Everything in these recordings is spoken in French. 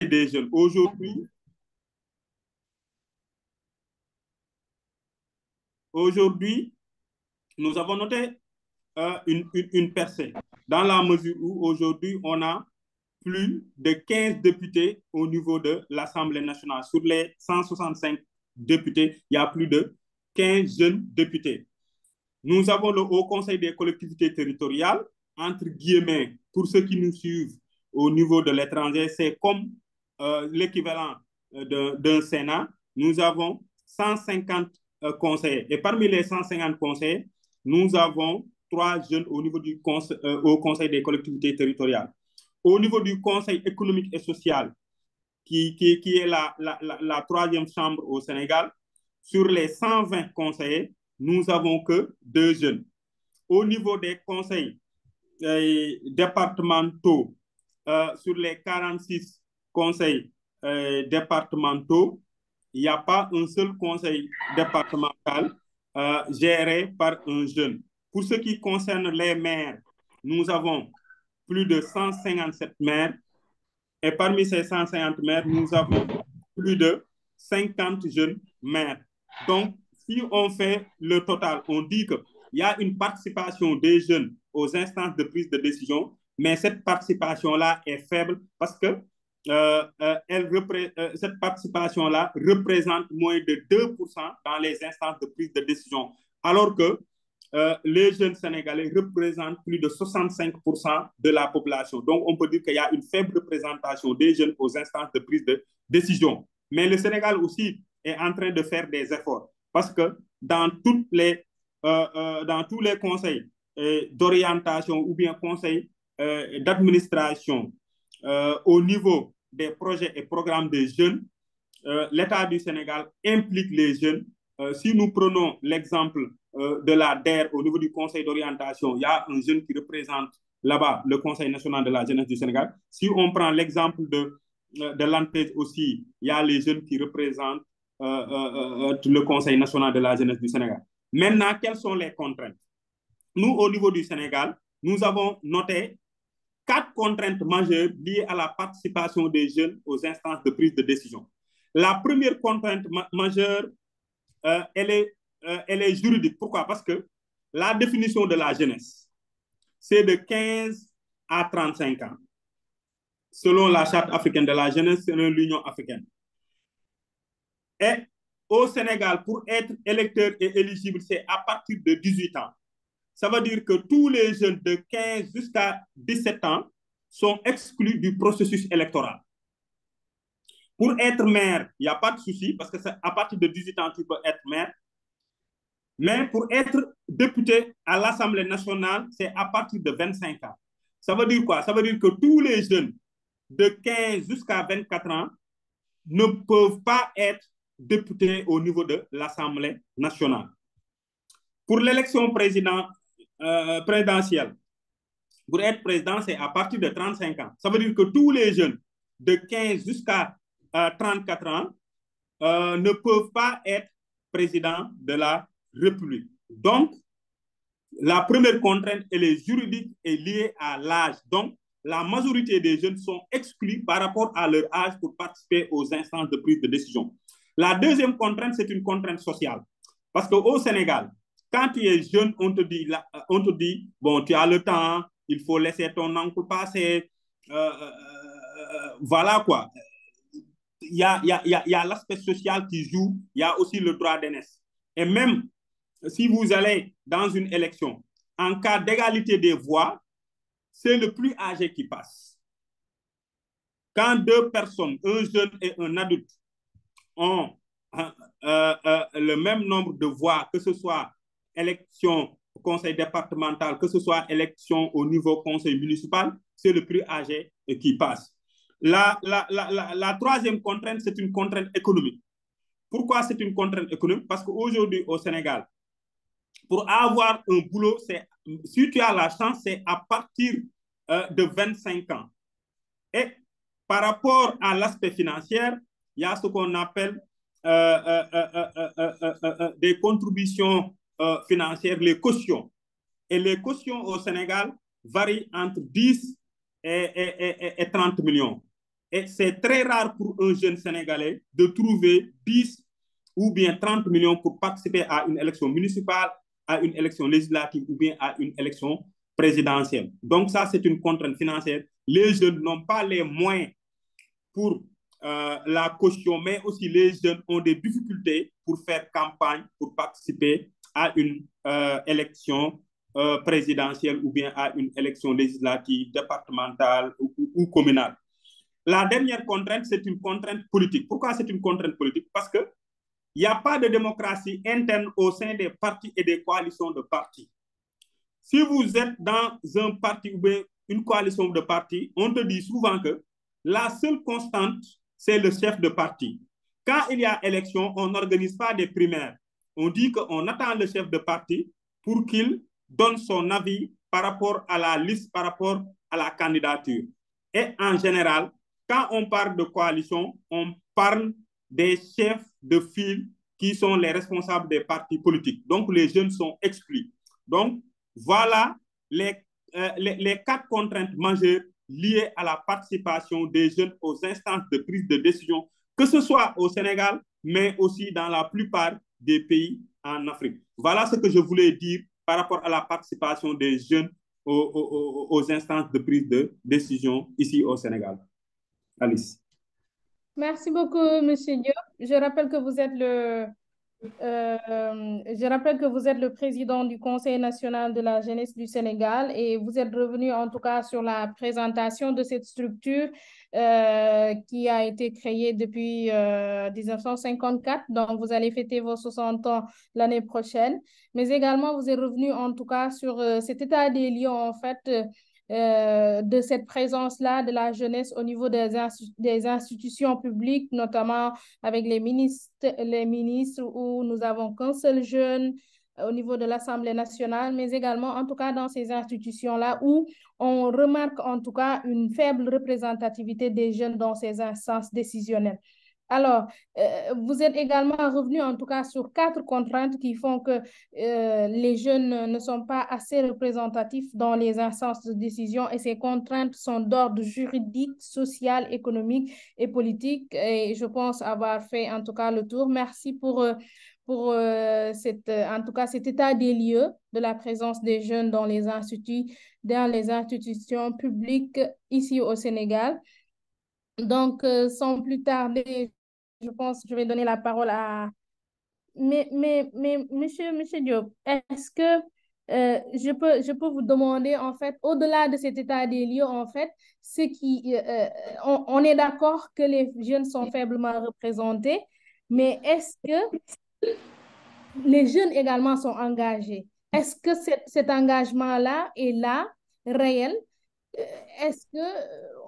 Des jeunes. Aujourd'hui, nous avons noté une percée, dans la mesure où aujourd'hui, on a plus de 15 députés au niveau de l'Assemblée nationale. Sur les 165 députés, il y a plus de 15 jeunes députés. Nous avons le Haut Conseil des collectivités territoriales, entre guillemets, pour ceux qui nous suivent au niveau de l'étranger, c'est comme l'équivalent d'un Sénat. Nous avons 150 conseillers. Et parmi les 150 conseillers, nous avons 3 jeunes au niveau du Haut Conseil des collectivités territoriales. Au niveau du Conseil économique et social, qui est la troisième chambre au Sénégal, sur les 120 conseillers, nous n'avons que 2 jeunes. Au niveau des conseils départementaux, sur les 46 conseils départementaux, il n'y a pas un seul conseil départemental géré par un jeune. Pour ce qui concerne les maires, nous avons plus de 157 maires et parmi ces 150 maires, nous avons plus de 50 jeunes maires. Donc, si on fait le total, on dit qu'il y a une participation des jeunes aux instances de prise de décision, mais cette participation-là est faible parce que cette participation-là représente moins de 2% dans les instances de prise de décision, alors que les jeunes Sénégalais représentent plus de 65% de la population. Donc, on peut dire qu'il y a une faible représentation des jeunes aux instances de prise de décision. Mais le Sénégal aussi est en train de faire des efforts parce que dans tous les conseils d'orientation ou bien conseils d'administration au niveau des projets et programmes des jeunes, l'État du Sénégal implique les jeunes. Si nous prenons l'exemple de la DER au niveau du conseil d'orientation, il y a un jeune qui représente là-bas le Conseil national de la jeunesse du Sénégal. Si on prend l'exemple de l'ANPEJ aussi, il y a les jeunes qui représentent le Conseil national de la jeunesse du Sénégal. Maintenant, quelles sont les contraintes? Nous, au niveau du Sénégal, nous avons noté 4 contraintes majeures liées à la participation des jeunes aux instances de prise de décision. La première contrainte majeure, elle est juridique. Pourquoi? Parce que la définition de la jeunesse, c'est de 15 à 35 ans, selon la Charte africaine de la jeunesse, selon l'Union africaine. Et au Sénégal, pour être électeur et éligible, c'est à partir de 18 ans. Ça veut dire que tous les jeunes de 15 jusqu'à 17 ans sont exclus du processus électoral. Pour être maire, il n'y a pas de souci, parce que à partir de 18 ans, tu peux être maire. Mais pour être député à l'Assemblée nationale, c'est à partir de 25 ans. Ça veut dire quoi? Ça veut dire que tous les jeunes de 15 jusqu'à 24 ans ne peuvent pas être députés au niveau de l'Assemblée nationale. Pour l'élection présidentielle, pour être président, c'est à partir de 35 ans. Ça veut dire que tous les jeunes de 15 jusqu'à 34 ans ne peuvent pas être président de la République. Donc, la première contrainte, elle est juridique et liée à l'âge. Donc, la majorité des jeunes sont exclus par rapport à leur âge pour participer aux instances de prise de décision. La deuxième contrainte, c'est une contrainte sociale. Parce qu'au Sénégal, quand tu es jeune, on te dit, bon, tu as le temps, il faut laisser ton oncle passer. Voilà quoi. Il y a l'aspect social qui joue, il y a aussi le droit d'aînesse. Et même si vous allez dans une élection, en cas d'égalité des voix, c'est le plus âgé qui passe. Quand 2 personnes, un jeune et un adulte, ont le même nombre de voix, que ce soit élection au conseil départemental, que ce soit élection au niveau conseil municipal, c'est le plus âgé qui passe. La troisième contrainte, c'est une contrainte économique. Pourquoi c'est une contrainte économique? Parce qu'aujourd'hui, au Sénégal, pour avoir un boulot, si tu as la chance, c'est à partir de 25 ans. Et par rapport à l'aspect financier, il y a ce qu'on appelle des contributions financières, les cautions. Et les cautions au Sénégal varient entre 10 et 30 millions. Et c'est très rare pour un jeune Sénégalais de trouver 10 ou bien 30 millions pour participer à une élection municipale, à une élection législative ou bien à une élection présidentielle. Donc ça, c'est une contrainte financière. Les jeunes n'ont pas les moyens pour la caution, mais aussi les jeunes ont des difficultés pour faire campagne, pour participer à une élection présidentielle ou bien à une élection législative, départementale ou communale. La dernière contrainte, c'est une contrainte politique. Pourquoi c'est une contrainte politique? Parce qu'il n'y a pas de démocratie interne au sein des partis et des coalitions de partis. Si vous êtes dans un parti ou bien une coalition de partis, on te dit souvent que la seule constante, c'est le chef de parti. Quand il y a élection, on n'organise pas des primaires. On dit qu'on attend le chef de parti pour qu'il donne son avis par rapport à la liste, par rapport à la candidature. Et en général, quand on parle de coalition, on parle des chefs de file qui sont les responsables des partis politiques. Donc, les jeunes sont exclus. Donc, voilà les 4 contraintes majeures liées à la participation des jeunes aux instances de prise de décision, que ce soit au Sénégal, mais aussi dans la plupart des pays en Afrique. Voilà ce que je voulais dire par rapport à la participation des jeunes aux instances de prise de décision ici au Sénégal. Alice. Merci beaucoup, M. Diop. Je rappelle que vous êtes le président du Conseil national de la jeunesse du Sénégal et vous êtes revenu en tout cas sur la présentation de cette structure qui a été créée depuis 1954. Donc, vous allez fêter vos 60 ans l'année prochaine. Mais également, vous êtes revenu en tout cas sur cet état des lieux en fait de cette présence-là de la jeunesse au niveau des institutions publiques, notamment avec les ministres où nous avons qu'un seul jeune au niveau de l'Assemblée nationale, mais également en tout cas dans ces institutions-là où on remarque en tout cas une faible représentativité des jeunes dans ces instances décisionnelles. Alors, vous êtes également revenu en tout cas sur 4 contraintes qui font que les jeunes ne sont pas assez représentatifs dans les instances de décision et ces contraintes sont d'ordre juridique, social, économique et politique et je pense avoir fait en tout cas le tour. Merci pour en tout cas cet état des lieux de la présence des jeunes dans les institutions publiques ici au Sénégal. Donc, sans plus tarder, je pense que je vais donner la parole à... Mais monsieur Diop, est-ce que je peux vous demander, en fait, au-delà de cet état des lieux, en fait, on est d'accord que les jeunes sont faiblement représentés, mais est-ce que les jeunes également sont engagés? Est-ce que cet engagement-là est là, réel? Est-ce que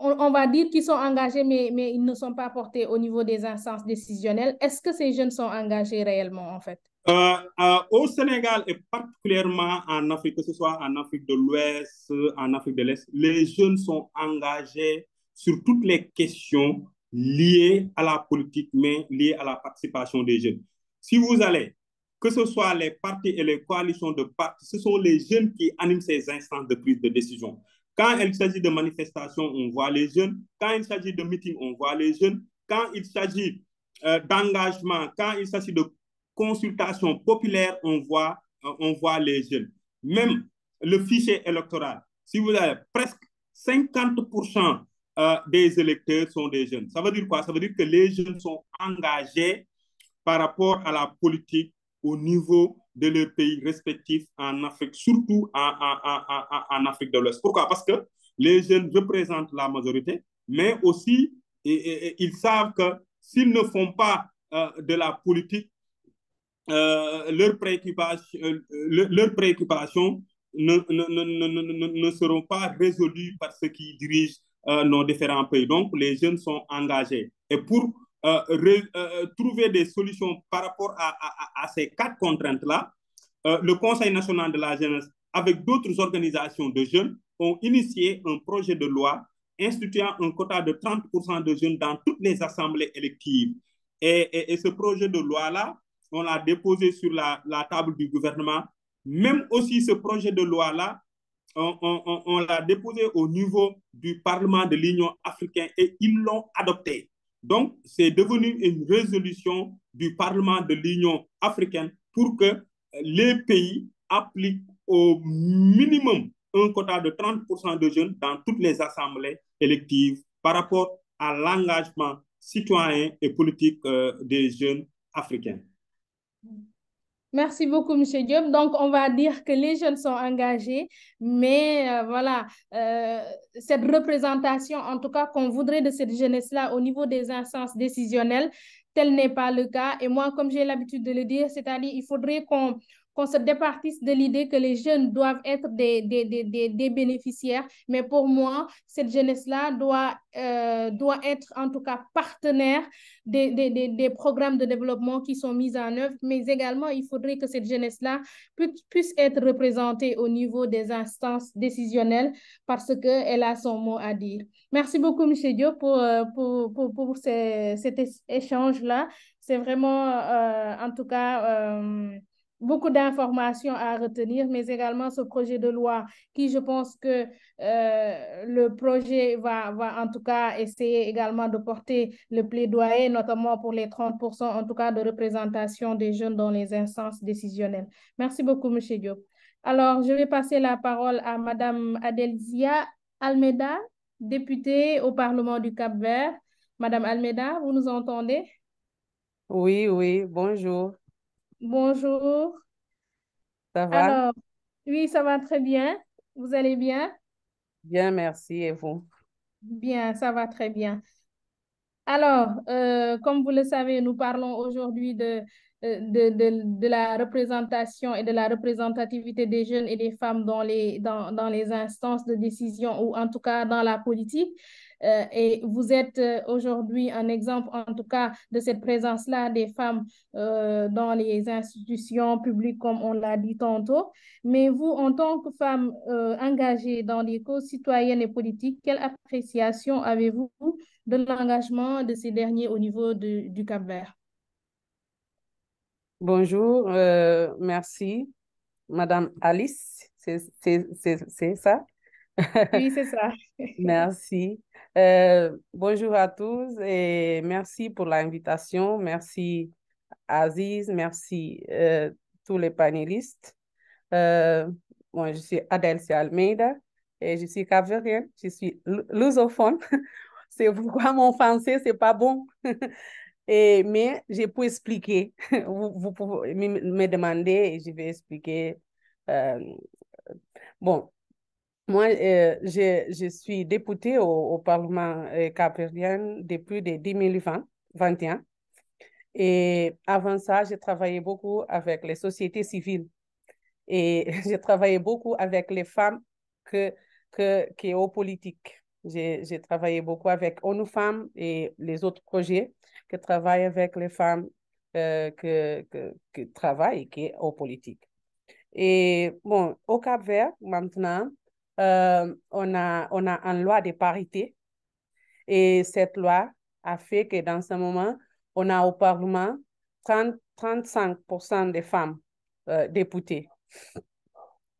on va dire qu'ils sont engagés, mais ils ne sont pas portés au niveau des instances décisionnelles? Est-ce que ces jeunes sont engagés réellement, en fait? Au Sénégal et particulièrement en Afrique, que ce soit en Afrique de l'Ouest, en Afrique de l'Est, les jeunes sont engagés sur toutes les questions liées à la politique, mais liées à la participation des jeunes. Si vous allez, que ce soit les partis et les coalitions de partis, ce sont les jeunes qui animent ces instances de prise de décision. Quand il s'agit de manifestations, on voit les jeunes. Quand il s'agit de meetings, on voit les jeunes. Quand il s'agit d'engagement, quand il s'agit de consultation populaire, on voit les jeunes. Même le fichier électoral, si vous avez presque 50% des électeurs sont des jeunes. Ça veut dire quoi? Ça veut dire que les jeunes sont engagés par rapport à la politique au niveau de leurs pays respectifs en Afrique, surtout en Afrique de l'Ouest. Pourquoi? Parce que les jeunes représentent la majorité, mais aussi ils savent que s'ils ne font pas de la politique, leurs préoccupations ne seront pas résolues par ceux qui dirigent nos différents pays. Donc, les jeunes sont engagés. Et pour trouver des solutions par rapport à ces 4 contraintes-là, le Conseil national de la jeunesse, avec d'autres organisations de jeunes, ont initié un projet de loi instituant un quota de 30% de jeunes dans toutes les assemblées électives. Et ce projet de loi-là, on l'a déposé sur la table du gouvernement. Même aussi ce projet de loi-là, on l'a déposé au niveau du Parlement de l'Union africaine et ils l'ont adopté. Donc, c'est devenu une résolution du Parlement de l'Union africaine pour que les pays appliquent au minimum un quota de 30% de jeunes dans toutes les assemblées électives par rapport à l'engagement citoyen et politique des jeunes africains. Merci beaucoup, M. Diop. Donc, on va dire que les jeunes sont engagés, mais voilà, cette représentation, en tout cas, qu'on voudrait de cette jeunesse-là au niveau des instances décisionnelles, tel n'est pas le cas. Et moi, comme j'ai l'habitude de le dire, c'est-à-dire il faudrait qu'on se départisse de l'idée que les jeunes doivent être des bénéficiaires. Mais pour moi, cette jeunesse-là doit être en tout cas partenaire des programmes de développement qui sont mis en œuvre, mais également, il faudrait que cette jeunesse-là puisse être représentée au niveau des instances décisionnelles parce qu'elle a son mot à dire. Merci beaucoup, M. Diop, pour cet échange-là. C'est vraiment, en tout cas, beaucoup d'informations à retenir, mais également ce projet de loi qui, je pense que le projet va en tout cas essayer également de porter le plaidoyer, notamment pour les 30% en tout cas de représentation des jeunes dans les instances décisionnelles. Merci beaucoup, M. Diop. Alors, je vais passer la parole à Mme Adelzia Almeida, députée au Parlement du Cap-Vert. Madame Almeida, vous nous entendez? Oui, oui, bonjour. Bonjour. Ça va? Alors, oui, ça va très bien. Vous allez bien? Bien, merci. Et vous? Bien, ça va très bien. Alors, comme vous le savez, nous parlons aujourd'hui de la représentation et de la représentativité des jeunes et des femmes dans les instances de décision ou en tout cas dans la politique. Et vous êtes aujourd'hui un exemple, en tout cas, de cette présence-là des femmes dans les institutions publiques, comme on l'a dit tantôt. Mais vous, en tant que femme engagée dans les causes citoyennes et politiques, quelle appréciation avez-vous de l'engagement de ces derniers au niveau du Cap-Vert? Bonjour, merci. Madame Alice, c'est ça? Oui, c'est ça. Merci. Bonjour à tous et merci pour l'invitation. Merci Aziz, merci tous les panélistes. Moi, je suis Adelcia Almeida et je suis capverdienne, je suis lusophone. C'est pourquoi mon français, c'est pas bon. Mais je peux expliquer. Vous pouvez me demander et je vais expliquer. Euh, bon, moi, je suis députée au Parlement capverdien depuis 2021. Et avant ça, j'ai travaillé beaucoup avec les sociétés civiles. Et j'ai travaillé beaucoup avec les femmes qui sont politiques. J'ai travaillé beaucoup avec ONU Femmes et les autres projets qui travaillent avec les femmes qui travaillent et qui sont aux politiques. Et bon, au Cap-Vert, maintenant, on a une loi de parité. Et cette loi a fait que dans ce moment, on a au Parlement 35% des femmes députées.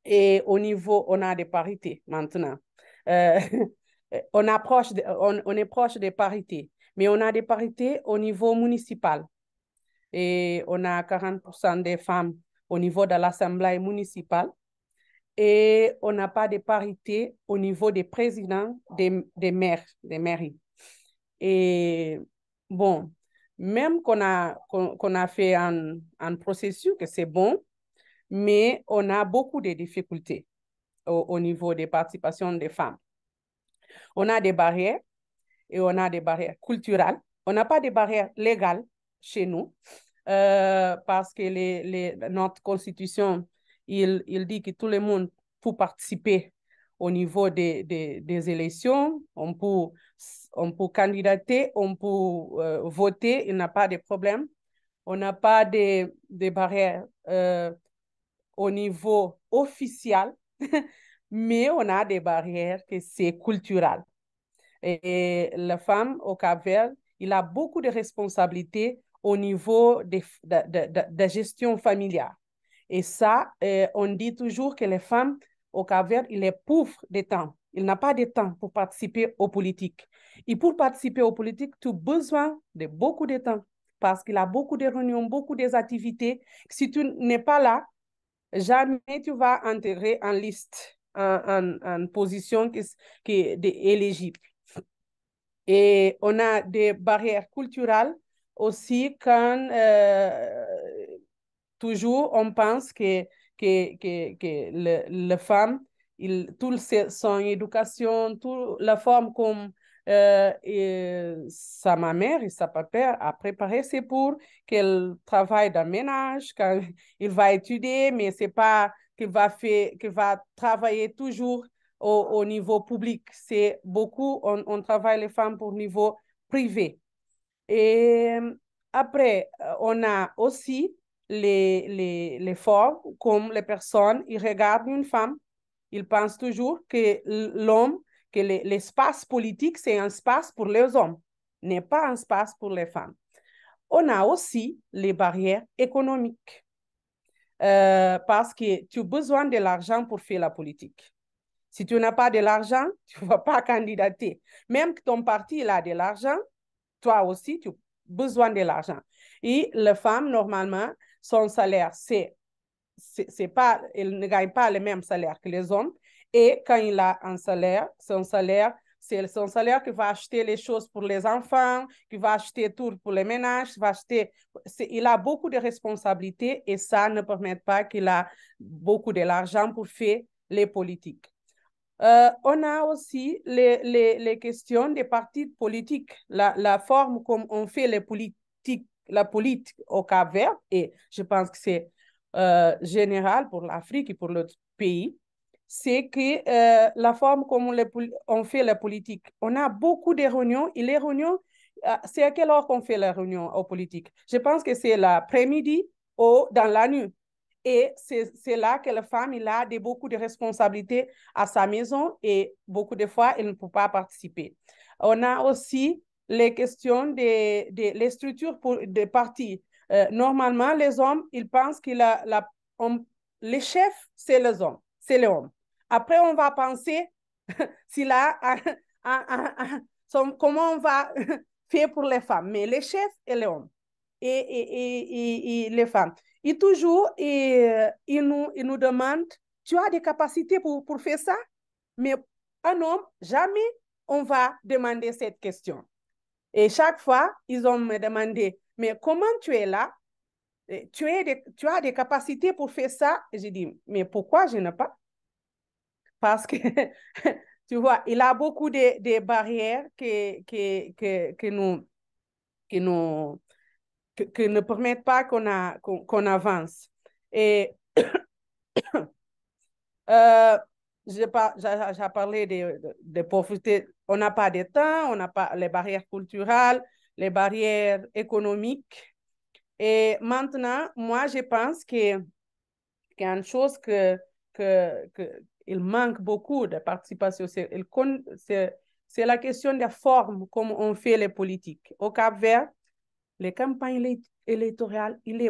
Et au niveau, on a des parités maintenant. On est proche des parités, mais on a des parités au niveau municipal. Et on a 40% des femmes au niveau de l'Assemblée municipale. Et on n'a pas de parité au niveau des présidents des maires, des mairies. Et bon, même qu'on a fait un processus que c'est bon, mais on a beaucoup de difficultés au niveau des participations des femmes. On a des barrières et on a des barrières culturelles. On n'a pas de barrières légales chez nous parce que notre constitution, il dit que tout le monde peut participer au niveau des élections. On peut candidater, on peut voter, il n'y a pas de problème. On n'a pas de barrières au niveau officiel, mais on a des barrières que c'est culturel. Et la femme au Cap-Vert, il a beaucoup de responsabilités au niveau de gestion familiale. Et ça, on dit toujours que les femmes au Cap-Vert, il est pauvre de temps. Il n'a pas de temps pour participer aux politiques. Et pour participer aux politiques, tu as besoin de beaucoup de temps parce qu'il a beaucoup de réunions, beaucoup d'activités. Si tu n'es pas là, jamais tu vas intégrer en liste, en position qui est éligible. Et on a des barrières culturelles aussi quand toujours on pense que les femmes, toute son éducation, toute la forme comme sa mère et sa papa a préparé, c'est pour qu'elle travaille dans le ménage, quand il va étudier, mais c'est pas qu'il va travailler toujours au niveau public. C'est beaucoup, on travaille les femmes pour niveau privé. Et après, on a aussi les formes comme les personnes, ils regardent une femme, ils pensent toujours que l'homme, que l'espace politique, c'est un espace pour les hommes, n'est pas un espace pour les femmes. On a aussi les barrières économiques parce que tu as besoin de l'argent pour faire la politique. Si tu n'as pas de l'argent, tu ne vas pas candidater. Même que ton parti a de l'argent, toi aussi, tu as besoin de l'argent. Et les femmes, normalement, son salaire, elle ne gagne pas le même salaire que les hommes. Et quand il a un salaire, c'est son salaire qui va acheter les choses pour les enfants, qui va acheter tout pour les ménages, il a beaucoup de responsabilités et ça ne permet pas qu'il a beaucoup de l'argent pour faire les politiques. On a aussi les questions des partis politiques, la forme comme on fait la politique au Cap-Vert, et je pense que c'est général pour l'Afrique et pour l'autre pays, c'est que la forme comme on fait la politique, on a beaucoup de réunions, et les réunions, c'est à quelle heure qu'on fait la réunion aux politiques? Je pense que c'est l'après-midi ou dans la nuit. Et c'est là que la femme a beaucoup de responsabilités à sa maison et beaucoup de fois, elle ne peut pas participer. On a aussi les questions les structures des partis. Normalement, les hommes, ils pensent que les chefs, c'est les hommes, c'est les hommes. Après, on va penser comment on va faire pour les femmes. Mais les chefs et les hommes et les femmes. Et toujours, ils nous demandent, tu as des capacités pour faire ça? Mais un homme, jamais on va demander cette question. Et chaque fois, ils ont me demandé, mais comment tu es là? Tu as des capacités pour faire ça? Et j'ai dit, mais pourquoi je n'ai pas? Parce que, tu vois, il a beaucoup de barrières que ne permettent pas qu'on avance. Et j'ai parlé de pauvreté. On n'a pas de temps, on n'a pas les barrières culturelles, les barrières économiques. Et maintenant, moi, je pense qu'il y a une chose il manque beaucoup de participation. C'est la question de la forme, comme on fait les politiques. Au Cap-Vert, les campagnes électorales, elle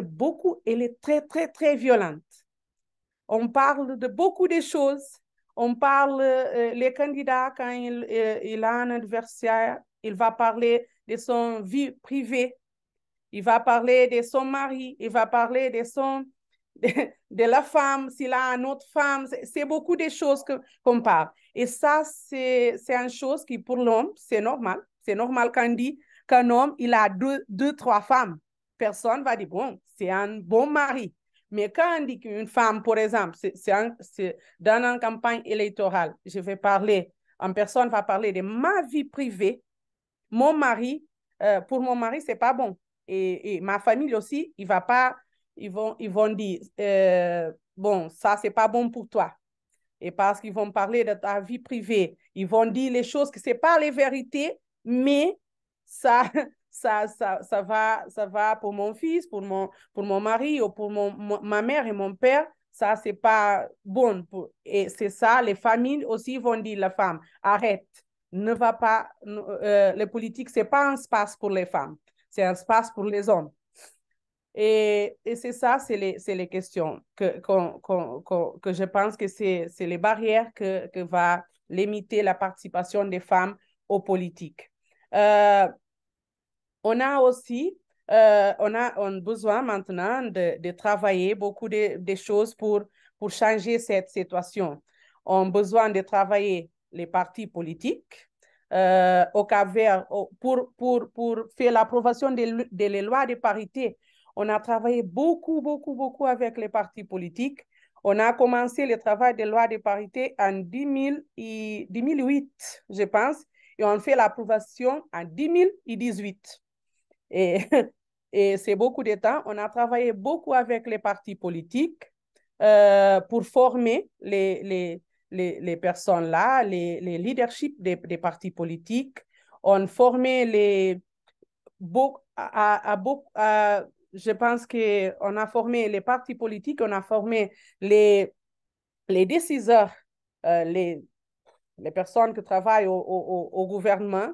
est très, très, très violente. On parle de beaucoup de choses. On parle, les candidats, quand il a un adversaire, il va parler de son vie privée. Il va parler de son mari. Il va parler de la femme, s'il a une autre femme. C'est beaucoup de choses qu'on parle. Et ça, c'est une chose qui, pour l'homme, c'est normal. C'est normal quand on dit qu'un homme, il a deux, trois femmes. Personne va dire, bon, c'est un bon mari. Mais quand on dit qu'une femme, par exemple, c'est dans une campagne électorale, une personne va parler de ma vie privée, mon mari, pour mon mari, c'est pas bon. Et ma famille aussi, ils vont dire, bon, ça, c'est pas bon pour toi. Et parce qu'ils vont parler de ta vie privée, ils vont dire les choses que c'est pas les vérités, mais ça va pour mon fils, pour mon mari ou pour ma mère et mon père, ça, c'est pas bon. Et c'est ça, les familles aussi vont dire la femme, arrête, ne va pas, les politiques, c'est pas un espace pour les femmes, c'est un espace pour les hommes. Et c'est ça, c'est les questions que je pense que c'est les barrières que va limiter la participation des femmes aux politiques. On a aussi on a besoin maintenant de travailler beaucoup de choses pour changer cette situation. On a besoin de travailler les partis politiques au Cap-Vert pour faire l'approbation des lois de parité. On a travaillé beaucoup avec les partis politiques. On a commencé le travail des lois de parité en 2008, je pense, et on fait l'approbation en 2018. Et, et c'est beaucoup de temps. On a travaillé beaucoup avec les partis politiques pour former les personnes là, les leaderships des partis politiques. On formait je pense qu'on a formé les partis politiques, on a formé les décideurs, les personnes qui travaillent au gouvernement.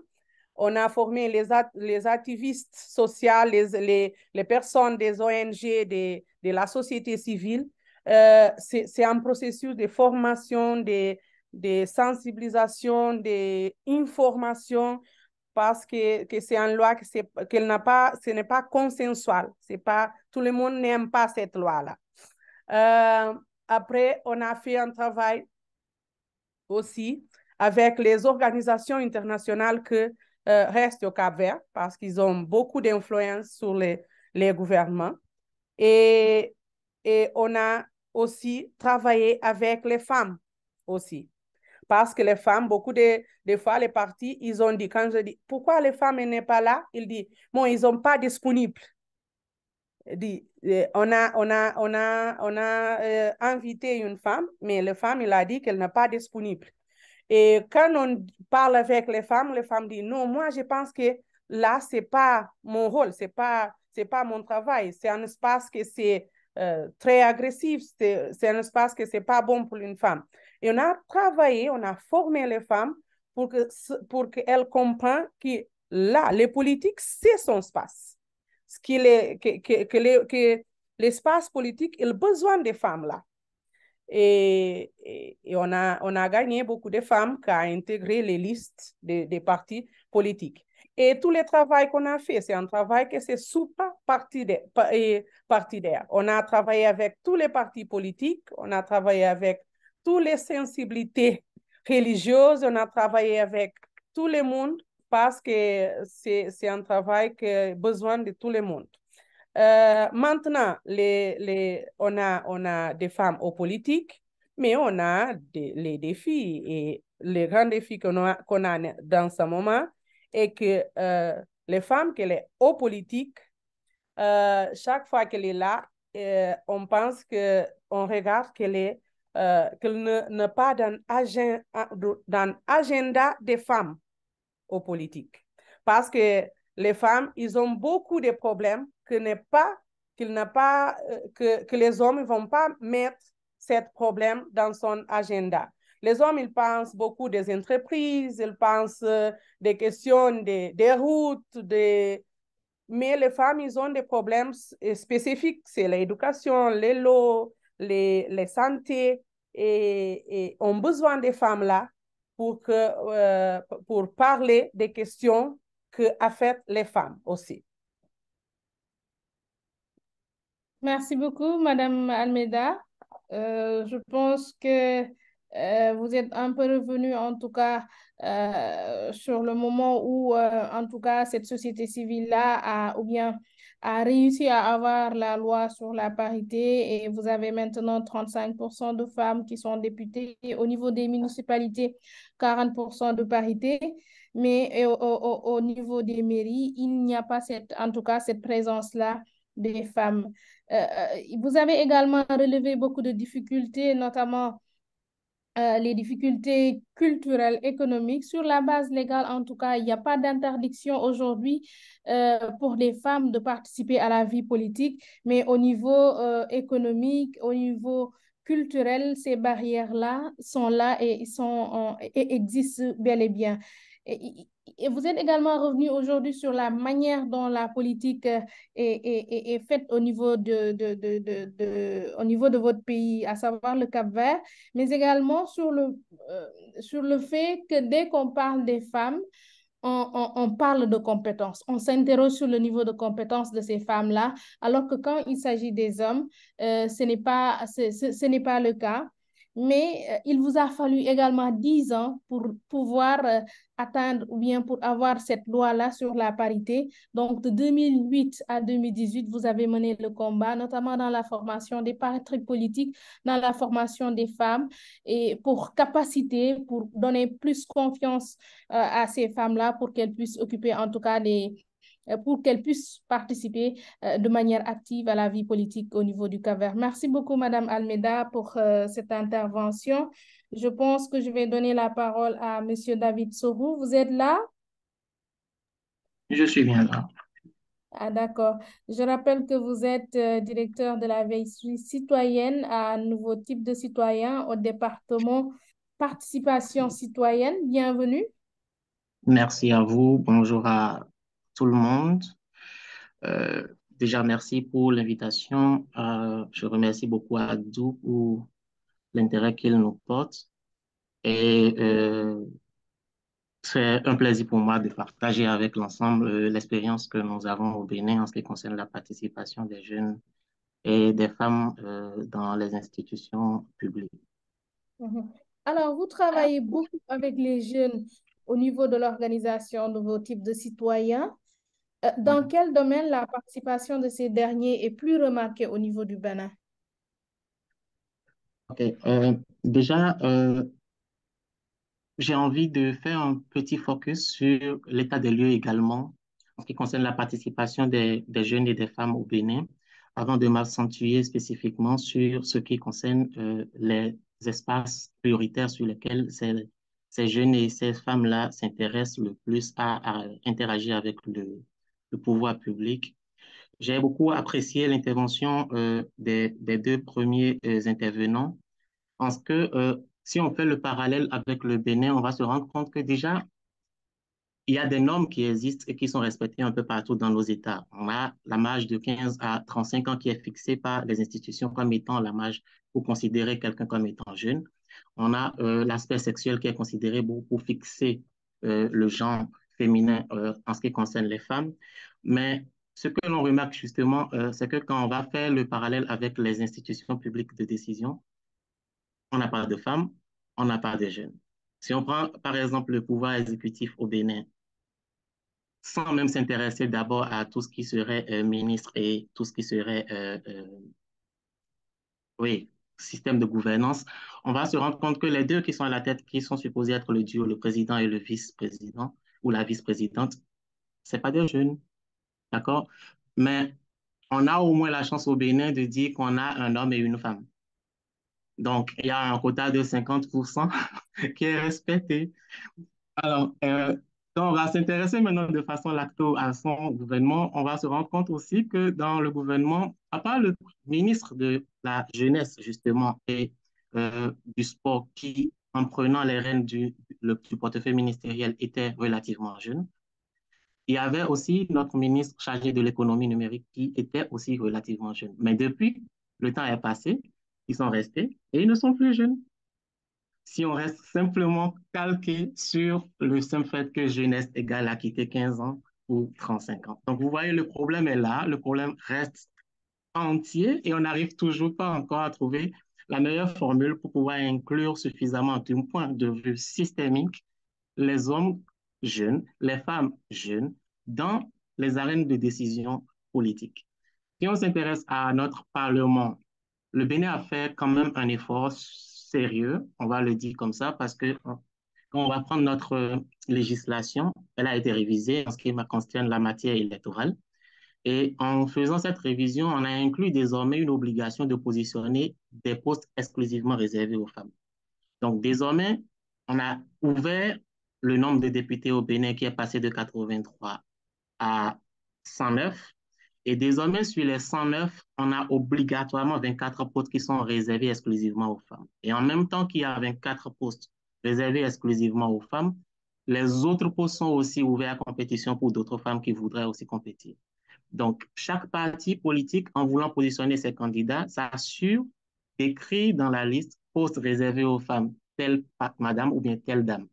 On a formé les activistes sociaux, les personnes des ONG, de la société civile. C'est un processus de formation, de sensibilisation, d'information, parce que c'est une loi ce n'est pas consensual. Tout le monde n'aime pas cette loi-là. Après, on a fait un travail aussi avec les organisations internationales que restent au Cap-Vert parce qu'ils ont beaucoup d'influence sur les gouvernements. Et on a aussi travaillé avec les femmes aussi. Parce que les femmes, beaucoup de fois, les partis, ils ont dit, quand je dis, pourquoi les femmes n'est pas là? Ils disent, bon, ils sont pas disponibles. On a invité une femme, mais la femme, il a dit qu'elle n'est pas disponible. Et quand on parle avec les femmes disent, non, moi, je pense que là, c'est pas mon rôle, c'est pas mon travail. C'est un espace que c'est très agressif, c'est un espace que c'est pas bon pour une femme. Et on a travaillé, on a formé les femmes pour qu'elles comprennent que là, les politiques, c'est son espace. Que l'espace politique, il a besoin des femmes là. Et on a gagné beaucoup de femmes qui ont intégré les listes des partis politiques. Et tout le travail qu'on a fait, c'est un travail que c'est partidaire. On a travaillé avec tous les partis politiques, on a travaillé avec toutes les sensibilités religieuses, on a travaillé avec tout le monde parce que c'est un travail qui a besoin de tout le monde. Maintenant, on a des femmes aux politiques, mais on a les défis. Et les grands défis qu'on a dans ce moment est que les femmes qui sont aux politiques, chaque fois qu'elle est là, on pense qu'on regarde qu'elle n'est pas dans l'agenda des femmes aux politiques. Parce que les femmes, ils ont beaucoup de problèmes que les hommes ne vont pas mettre ce problème dans son agenda. Les hommes, ils pensent beaucoup des entreprises, ils pensent des questions des routes, mais les femmes, ils ont des problèmes spécifiques. C'est l'éducation, les lois, les santé, et ont besoin des femmes là pour parler des questions qui affectent les femmes aussi. Merci beaucoup, Madame Almeida. Je pense que vous êtes un peu revenu, en tout cas, sur le moment où, en tout cas, cette société civile-là a réussi à avoir la loi sur la parité, et vous avez maintenant 35% de femmes qui sont députées. Au niveau des municipalités, 40% de parité. Mais au niveau des mairies, il n'y a pas en tout cas, cette présence-là des femmes. Vous avez également relevé beaucoup de difficultés, notamment les difficultés culturelles, économiques. Sur la base légale, en tout cas, il n'y a pas d'interdiction aujourd'hui pour les femmes de participer à la vie politique, mais au niveau économique, au niveau culturel, ces barrières-là sont là et existent bel et bien. Et vous êtes également revenu aujourd'hui sur la manière dont la politique est faite au niveau au niveau de votre pays, à savoir le Cap-Vert, mais également sur le fait que dès qu'on parle des femmes, on parle de compétences. On s'interroge sur le niveau de compétences de ces femmes-là, alors que quand il s'agit des hommes, ce n'est pas le cas. Mais il vous a fallu également 10 ans pour pouvoir atteindre ou bien pour avoir cette loi-là sur la parité. Donc, de 2008 à 2018, vous avez mené le combat, notamment dans la formation des partis politiques, dans la formation des femmes, et pour capaciter, pour donner plus confiance à ces femmes-là pour qu'elles puissent occuper en tout cas pour qu'elles puissent participer de manière active à la vie politique au niveau du Cap-Vert. Merci beaucoup, Madame Almeida, pour cette intervention. Je pense que je vais donner la parole à Monsieur David Sorou. Vous êtes là? Je suis bien là. Ah, d'accord. Je rappelle que vous êtes directeur de la veille citoyenne à Nouveau Type de Citoyen au département Participation citoyenne. Bienvenue. Merci à vous. Bonjour à tout le monde. Euh, Déjà, merci pour l'invitation. Je remercie beaucoup Abdou pour l'intérêt qu'il nous porte. Et c'est un plaisir pour moi de partager avec l'ensemble l'expérience que nous avons au Bénin en ce qui concerne la participation des jeunes et des femmes dans les institutions publiques. Mhm. Alors, vous travaillez beaucoup avec les jeunes au niveau de l'organisation de vos types de citoyens. Dans quel domaine la participation de ces derniers est plus remarquée au niveau du Bénin? OK. Déjà, j'ai envie de faire un petit focus sur l'état des lieux également, en ce qui concerne la participation des jeunes et des femmes au Bénin, avant de m'accentuer spécifiquement sur ce qui concerne les espaces prioritaires sur lesquels ces jeunes et ces femmes-là s'intéressent le plus à interagir avec le pouvoir public. J'ai beaucoup apprécié l'intervention des deux premiers intervenants parce que si on fait le parallèle avec le Bénin, on va se rendre compte que déjà, il y a des normes qui existent et qui sont respectées un peu partout dans nos États. On a la marge de 15 à 35 ans qui est fixée par les institutions comme étant la marge pour considérer quelqu'un comme étant jeune. On a l'aspect sexuel qui est considéré pour fixer le genre féminin en ce qui concerne les femmes. Mais ce que l'on remarque justement, c'est que quand on va faire le parallèle avec les institutions publiques de décision, on n'a pas de femmes, on n'a pas de jeunes. Si on prend par exemple le pouvoir exécutif au Bénin, sans même s'intéresser d'abord à tout ce qui serait ministre et tout ce qui serait oui, système de gouvernance, on va se rendre compte que les deux qui sont à la tête, qui sont supposés être le duo, le président et le vice-président ou la vice-présidente, c'est pas des jeunes, d'accord? Mais on a au moins la chance au Bénin de dire qu'on a un homme et une femme. Donc, il y a un quota de 50% qui est respecté. Alors, quand on va s'intéresser maintenant de façon lacto à son gouvernement, on va se rendre compte aussi que dans le gouvernement, à part le ministre de la Jeunesse, justement, et du sport, qui, en prenant les rênes du portefeuille ministériel, était relativement jeune, il y avait aussi notre ministre chargé de l'économie numérique qui était aussi relativement jeune. Mais depuis, le temps est passé, ils sont restés et ils ne sont plus jeunes si on reste simplement calqué sur le simple fait que jeunesse égale à quitter 15 ans ou 35 ans. Donc, vous voyez, le problème est là, le problème reste entier et on n'arrive toujours pas encore à trouver la meilleure formule pour pouvoir inclure suffisamment d'un point de vue systémique les hommes jeunes, les femmes jeunes dans les arènes de décision politique. Si on s'intéresse à notre Parlement, le Bénin a fait quand même un effort sérieux, on va le dire comme ça, parce que quand on va prendre notre législation, elle a été révisée en ce qui concerne la matière électorale. Et en faisant cette révision, on a inclus désormais une obligation de positionner des postes exclusivement réservés aux femmes. Donc désormais, on a ouvert le nombre de députés au Bénin qui est passé de 83 à 109. Et désormais, sur les 109, on a obligatoirement 24 postes qui sont réservés exclusivement aux femmes. Et en même temps qu'il y a 24 postes réservés exclusivement aux femmes, les autres postes sont aussi ouverts à compétition pour d'autres femmes qui voudraient aussi compétir. Donc, chaque parti politique, en voulant positionner ses candidats, s'assure d'écrire dans la liste poste réservé aux femmes, telle madame ou bien telle dame.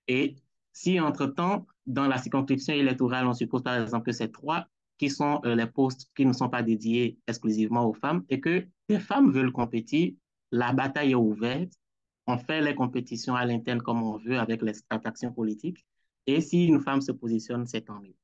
Et si, entre-temps, dans la circonscription électorale, on suppose par exemple que c'est 3 qui sont les postes qui ne sont pas dédiés exclusivement aux femmes et que les femmes veulent compétir, la bataille est ouverte, on fait les compétitions à l'interne comme on veut avec les attractions politiques. Et si une femme se positionne, c'est tant mieux.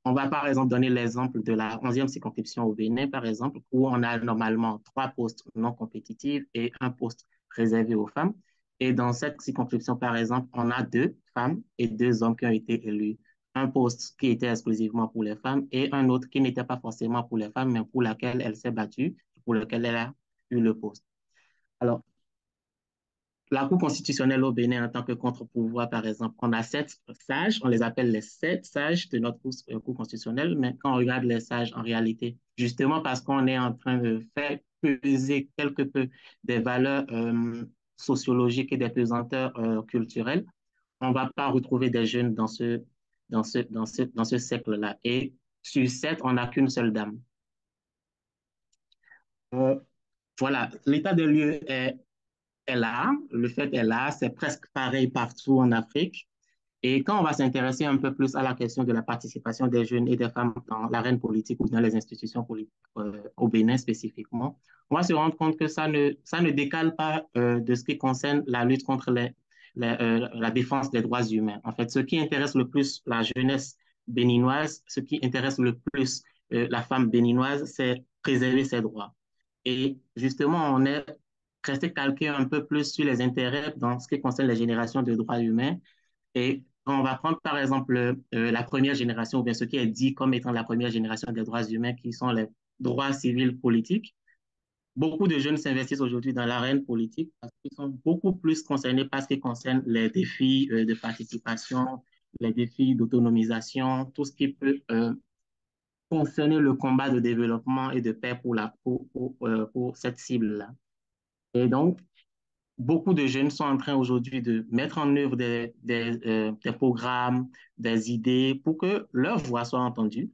On va par exemple donner l'exemple de la 11e circonscription au Bénin, par exemple, où on a normalement 3 postes non compétitifs et un poste réservé aux femmes. Et dans cette circonscription, par exemple, on a 2 femmes et 2 hommes qui ont été élus. Un poste qui était exclusivement pour les femmes et un autre qui n'était pas forcément pour les femmes, mais pour laquelle elle s'est battue, pour lequel elle a eu le poste. Alors, la Cour constitutionnelle au Bénin en tant que contre-pouvoir, par exemple, on a 7 sages, on les appelle les 7 sages de notre Cour constitutionnelle, mais quand on regarde les sages en réalité, justement parce qu'on est en train de faire peser quelque peu des valeurs sociologiques et des pesanteurs culturelles, on ne va pas retrouver des jeunes dans ce cercle-là. Et sur 7, on n'a qu'une seule dame. Voilà, l'état des lieux est là, le fait est là, c'est presque pareil partout en Afrique. Et quand on va s'intéresser un peu plus à la question de la participation des jeunes et des femmes dans l'arène politique ou dans les institutions politiques au Bénin spécifiquement, on va se rendre compte que ça ne décale pas de ce qui concerne la lutte contre la défense des droits humains. En fait, ce qui intéresse le plus la jeunesse béninoise, ce qui intéresse le plus la femme béninoise, c'est préserver ses droits. Et justement, on est resté calqué un peu plus sur les intérêts dans ce qui concerne les générations de droits humains. Et quand on va prendre par exemple la première génération, ou bien ce qui est dit comme étant la première génération des droits humains, qui sont les droits civils politiques, beaucoup de jeunes s'investissent aujourd'hui dans l'arène politique parce qu'ils sont beaucoup plus concernés par ce qui concerne les défis de participation, les défis d'autonomisation, tout ce qui peut concerner le combat de développement et de paix pour cette cible-là. Et donc, beaucoup de jeunes sont en train aujourd'hui de mettre en œuvre des programmes, des idées pour que leur voix soit entendue,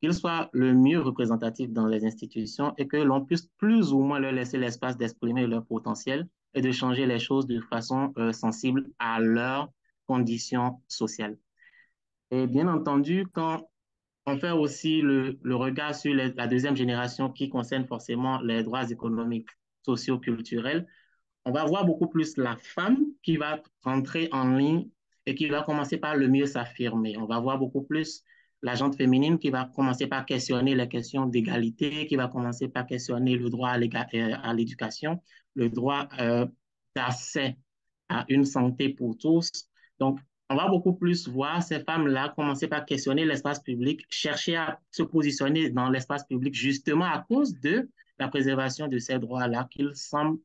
qu'ils soient le mieux représentatifs dans les institutions et que l'on puisse plus ou moins leur laisser l'espace d'exprimer leur potentiel et de changer les choses de façon sensible à leurs conditions sociales. Et bien entendu, quand on fait aussi le regard sur la deuxième génération qui concerne forcément les droits économiques, sociaux, culturels, on va voir beaucoup plus la femme qui va rentrer en ligne et qui va commencer par le mieux s'affirmer. On va voir beaucoup plus la gente féminine qui va commencer par questionner les questions d'égalité, qui va commencer par questionner le droit à l'éducation, le droit d'accès à une santé pour tous. Donc, on va beaucoup plus voir ces femmes-là commencer par questionner l'espace public, chercher à se positionner dans l'espace public justement à cause de la préservation de ces droits-là qu'ils semblent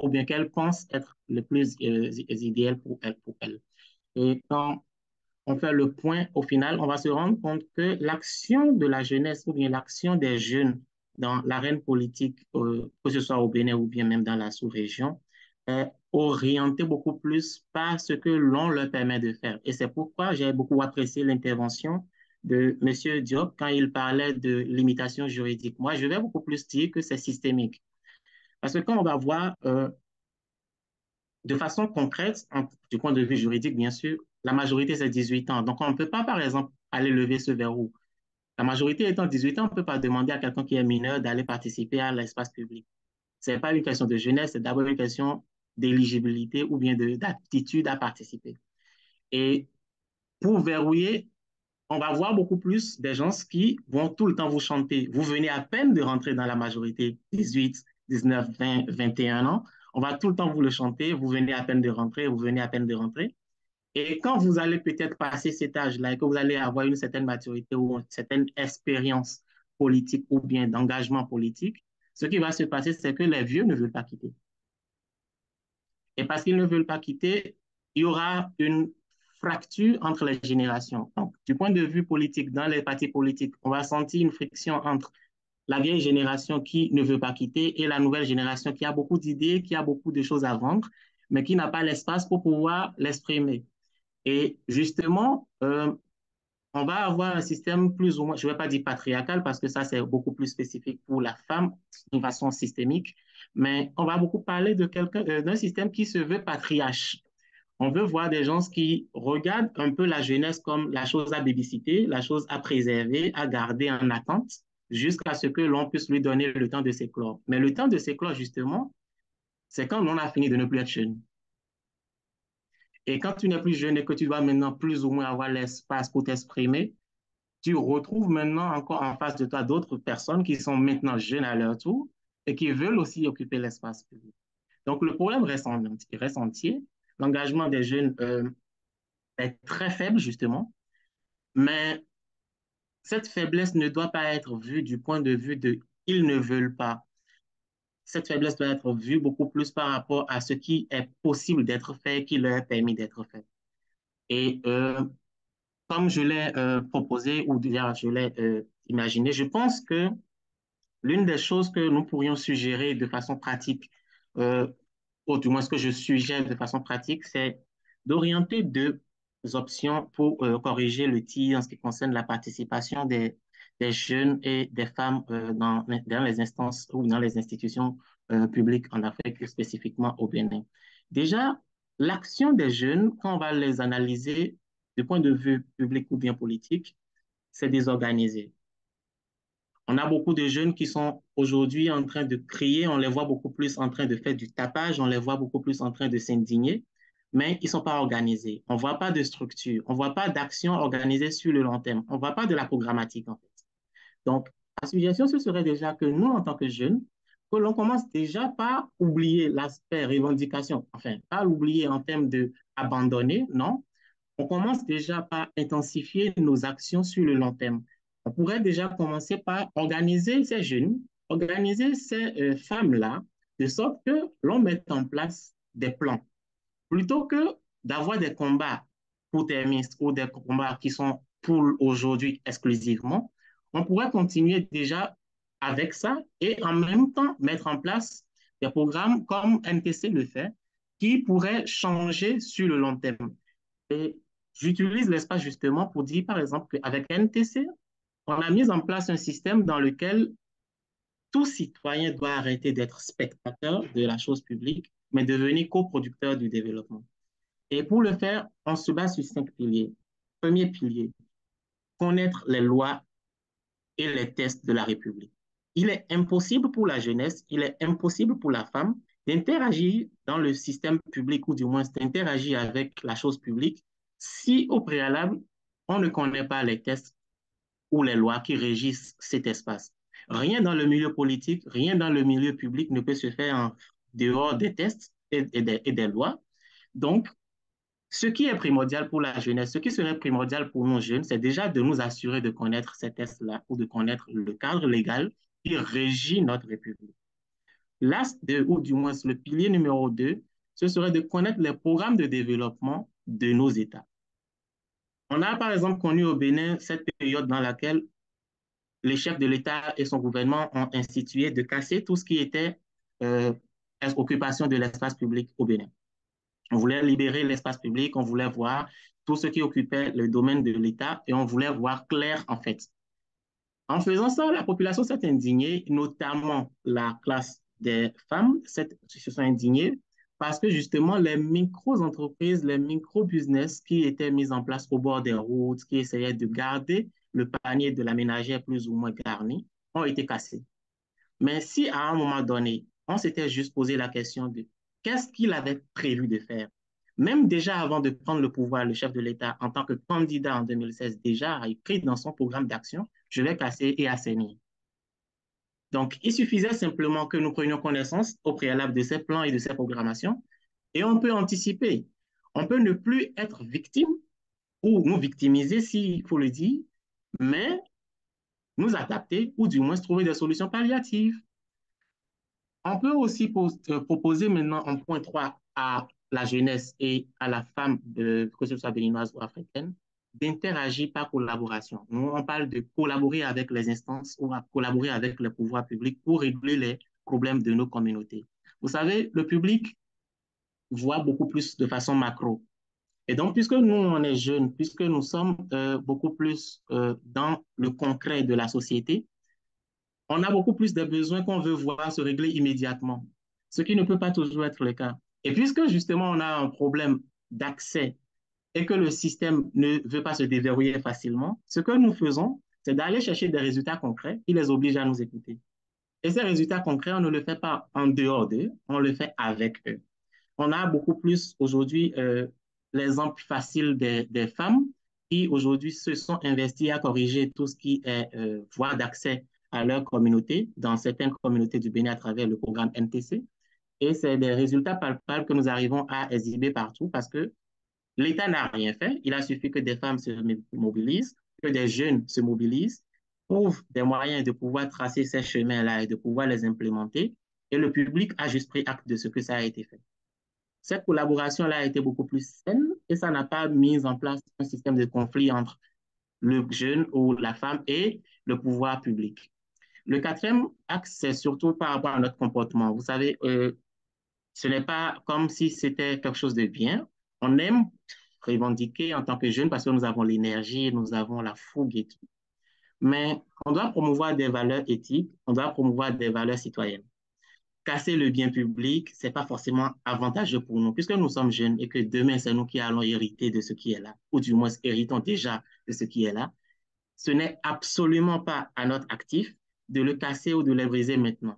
ou bien qu'elles pensent être le plus idéal pour elles. Et quand on fait le point, au final, on va se rendre compte que l'action de la jeunesse ou bien l'action des jeunes dans l'arène politique, que ce soit au Bénin ou bien même dans la sous-région, est orientée beaucoup plus par ce que l'on leur permet de faire. Et c'est pourquoi j'ai beaucoup apprécié l'intervention de M. Diop quand il parlait de limitation juridique. Moi, je vais beaucoup plus dire que c'est systémique. Parce que quand on va voir de façon concrète, du point de vue juridique, bien sûr, la majorité, c'est 18 ans. Donc, on ne peut pas, par exemple, aller lever ce verrou. La majorité étant 18 ans, on ne peut pas demander à quelqu'un qui est mineur d'aller participer à l'espace public. Ce n'est pas une question de jeunesse, c'est d'abord une question d'éligibilité ou bien d'aptitude à participer. Et pour verrouiller, on va voir beaucoup plus des gens qui vont tout le temps vous chanter. Vous venez à peine de rentrer dans la majorité, 18, 19, 20, 21 ans. On va tout le temps vous le chanter. Vous venez à peine de rentrer, vous venez à peine de rentrer. Et quand vous allez peut-être passer cet âge-là et que vous allez avoir une certaine maturité ou une certaine expérience politique ou bien d'engagement politique, ce qui va se passer, c'est que les vieux ne veulent pas quitter. Et parce qu'ils ne veulent pas quitter, il y aura une fracture entre les générations. Donc, du point de vue politique, dans les partis politiques, on va sentir une friction entre la vieille génération qui ne veut pas quitter et la nouvelle génération qui a beaucoup d'idées, qui a beaucoup de choses à vendre, mais qui n'a pas l'espace pour pouvoir l'exprimer. Et justement, on va avoir un système plus ou moins, je ne vais pas dire patriarcal parce que ça, c'est beaucoup plus spécifique pour la femme d'une façon systémique, mais on va beaucoup parler de d'un système qui se veut patriarche. On veut voir des gens qui regardent un peu la jeunesse comme la chose à babysitter, la chose à préserver, à garder en attente, jusqu'à ce que l'on puisse lui donner le temps de s'éclore. Mais le temps de s'éclore, justement, c'est quand on a fini de ne plus être jeune. Et quand tu n'es plus jeune et que tu dois maintenant plus ou moins avoir l'espace pour t'exprimer, tu retrouves maintenant encore en face de toi d'autres personnes qui sont maintenant jeunes à leur tour et qui veulent aussi occuper l'espace public. Donc, le problème reste entier. L'engagement des jeunes est très faible, justement, mais cette faiblesse ne doit pas être vue du point de vue de ils ne veulent pas. Cette faiblesse doit être vue beaucoup plus par rapport à ce qui est possible d'être fait, qui leur est permis d'être fait. Et comme je l'ai proposé ou déjà je l'ai imaginé, je pense que l'une des choses que nous pourrions suggérer de façon pratique, euh, ou du moins ce que je suggère de façon pratique, c'est d'orienter deux options pour corriger le tir en ce qui concerne la participation des jeunes et des femmes dans les instances ou dans les institutions publiques en Afrique, et spécifiquement au Bénin. Déjà, l'action des jeunes, quand on va les analyser du point de vue public ou bien politique, c'est désorganisé. On a beaucoup de jeunes qui sont aujourd'hui en train de crier, on les voit beaucoup plus en train de faire du tapage, on les voit beaucoup plus en train de s'indigner, mais ils ne sont pas organisés. On ne voit pas de structure, on ne voit pas d'action organisée sur le long terme, on ne voit pas de la programmatique en fait. Donc, la suggestion, ce serait déjà que nous, en tant que jeunes, que l'on commence déjà par oublier l'aspect revendication, enfin, pas l'oublier en termes d'abandonner, non, on commence déjà par intensifier nos actions sur le long terme. On pourrait déjà commencer par organiser ces jeunes, organiser ces femmes-là, de sorte que l'on mette en place des plans. Plutôt que d'avoir des combats court-termistes ou des combats qui sont pour aujourd'hui exclusivement, on pourrait continuer déjà avec ça et en même temps mettre en place des programmes comme NTC le fait, qui pourraient changer sur le long terme. Et j'utilise l'espace justement pour dire, par exemple, qu'avec NTC, on a mis en place un système dans lequel tout citoyen doit arrêter d'être spectateur de la chose publique, mais devenir coproducteur du développement. Et pour le faire, on se base sur 5 piliers. Premier pilier, connaître les lois et les textes de la République. Il est impossible pour la jeunesse, il est impossible pour la femme d'interagir dans le système public ou du moins d'interagir avec la chose publique si au préalable, on ne connaît pas les textes ou les lois qui régissent cet espace. Rien dans le milieu politique, rien dans le milieu public ne peut se faire en dehors des textes et des lois. Donc, ce qui est primordial pour la jeunesse, ce qui serait primordial pour nos jeunes, c'est déjà de nous assurer de connaître ces textes-là ou de connaître le cadre légal qui régit notre République. Ou du moins le pilier numéro 2, ce serait de connaître les programmes de développement de nos États. On a par exemple connu au Bénin cette période dans laquelle les chefs de l'État et son gouvernement ont institué de casser tout ce qui était occupation de l'espace public au Bénin. On voulait libérer l'espace public, on voulait voir tout ce qui occupait le domaine de l'État et on voulait voir clair en fait. En faisant ça, la population s'est indignée, notamment la classe des femmes se sont indignées parce que justement les micro-entreprises, les micro-business qui étaient mis en place au bord des routes, qui essayaient de garder le panier de la ménagère plus ou moins garni, ont été cassés. Mais si à un moment donné, on s'était juste posé la question de qu'est-ce qu'il avait prévu de faire, même déjà avant de prendre le pouvoir, le chef de l'État, en tant que candidat en 2016, déjà a écrit dans son programme d'action, je vais casser et assainir. Donc, il suffisait simplement que nous prenions connaissance au préalable de ces plans et de ces programmations et on peut anticiper. On peut ne plus être victime ou nous victimiser, s'il faut le dire, mais nous adapter ou du moins trouver des solutions palliatives. On peut aussi proposer maintenant en point 3 à la jeunesse et à la femme, que ce soit béninoise ou africaine, d'interagir par collaboration. Nous, on parle de collaborer avec les instances ou à collaborer avec les pouvoirs publics pour régler les problèmes de nos communautés. Vous savez, le public voit beaucoup plus de façon macro. Et donc, puisque nous, on est jeunes, puisque nous sommes beaucoup plus dans le concret de la société, on a beaucoup plus de besoins qu'on veut voir se régler immédiatement, ce qui ne peut pas toujours être le cas. Et puisque justement on a un problème d'accès et que le système ne veut pas se déverrouiller facilement, ce que nous faisons, c'est d'aller chercher des résultats concrets qui les obligent à nous écouter. Et ces résultats concrets, on ne le fait pas en dehors d'eux, on le fait avec eux. On a beaucoup plus aujourd'hui l'exemple facile des femmes qui aujourd'hui se sont investies à corriger tout ce qui est voie d'accès à leur communauté, dans certaines communautés du Bénin à travers le programme NTC. Et c'est des résultats palpables que nous arrivons à exhiber partout parce que l'État n'a rien fait. Il a suffi que des femmes se mobilisent, que des jeunes se mobilisent, trouvent des moyens de pouvoir tracer ces chemins-là et de pouvoir les implémenter. Et le public a juste pris acte de ce que ça a été fait. Cette collaboration-là a été beaucoup plus saine et ça n'a pas mis en place un système de conflit entre le jeune ou la femme et le pouvoir public. Le quatrième axe, c'est surtout par rapport à notre comportement. Vous savez, ce n'est pas comme si c'était quelque chose de bien. On aime revendiquer en tant que jeune parce que nous avons l'énergie, nous avons la fougue et tout. Mais on doit promouvoir des valeurs éthiques, on doit promouvoir des valeurs citoyennes. Casser le bien public, ce n'est pas forcément avantageux pour nous, puisque nous sommes jeunes et que demain, c'est nous qui allons hériter de ce qui est là, ou du moins héritons déjà de ce qui est là. Ce n'est absolument pas à notre actif de le casser ou de le briser maintenant.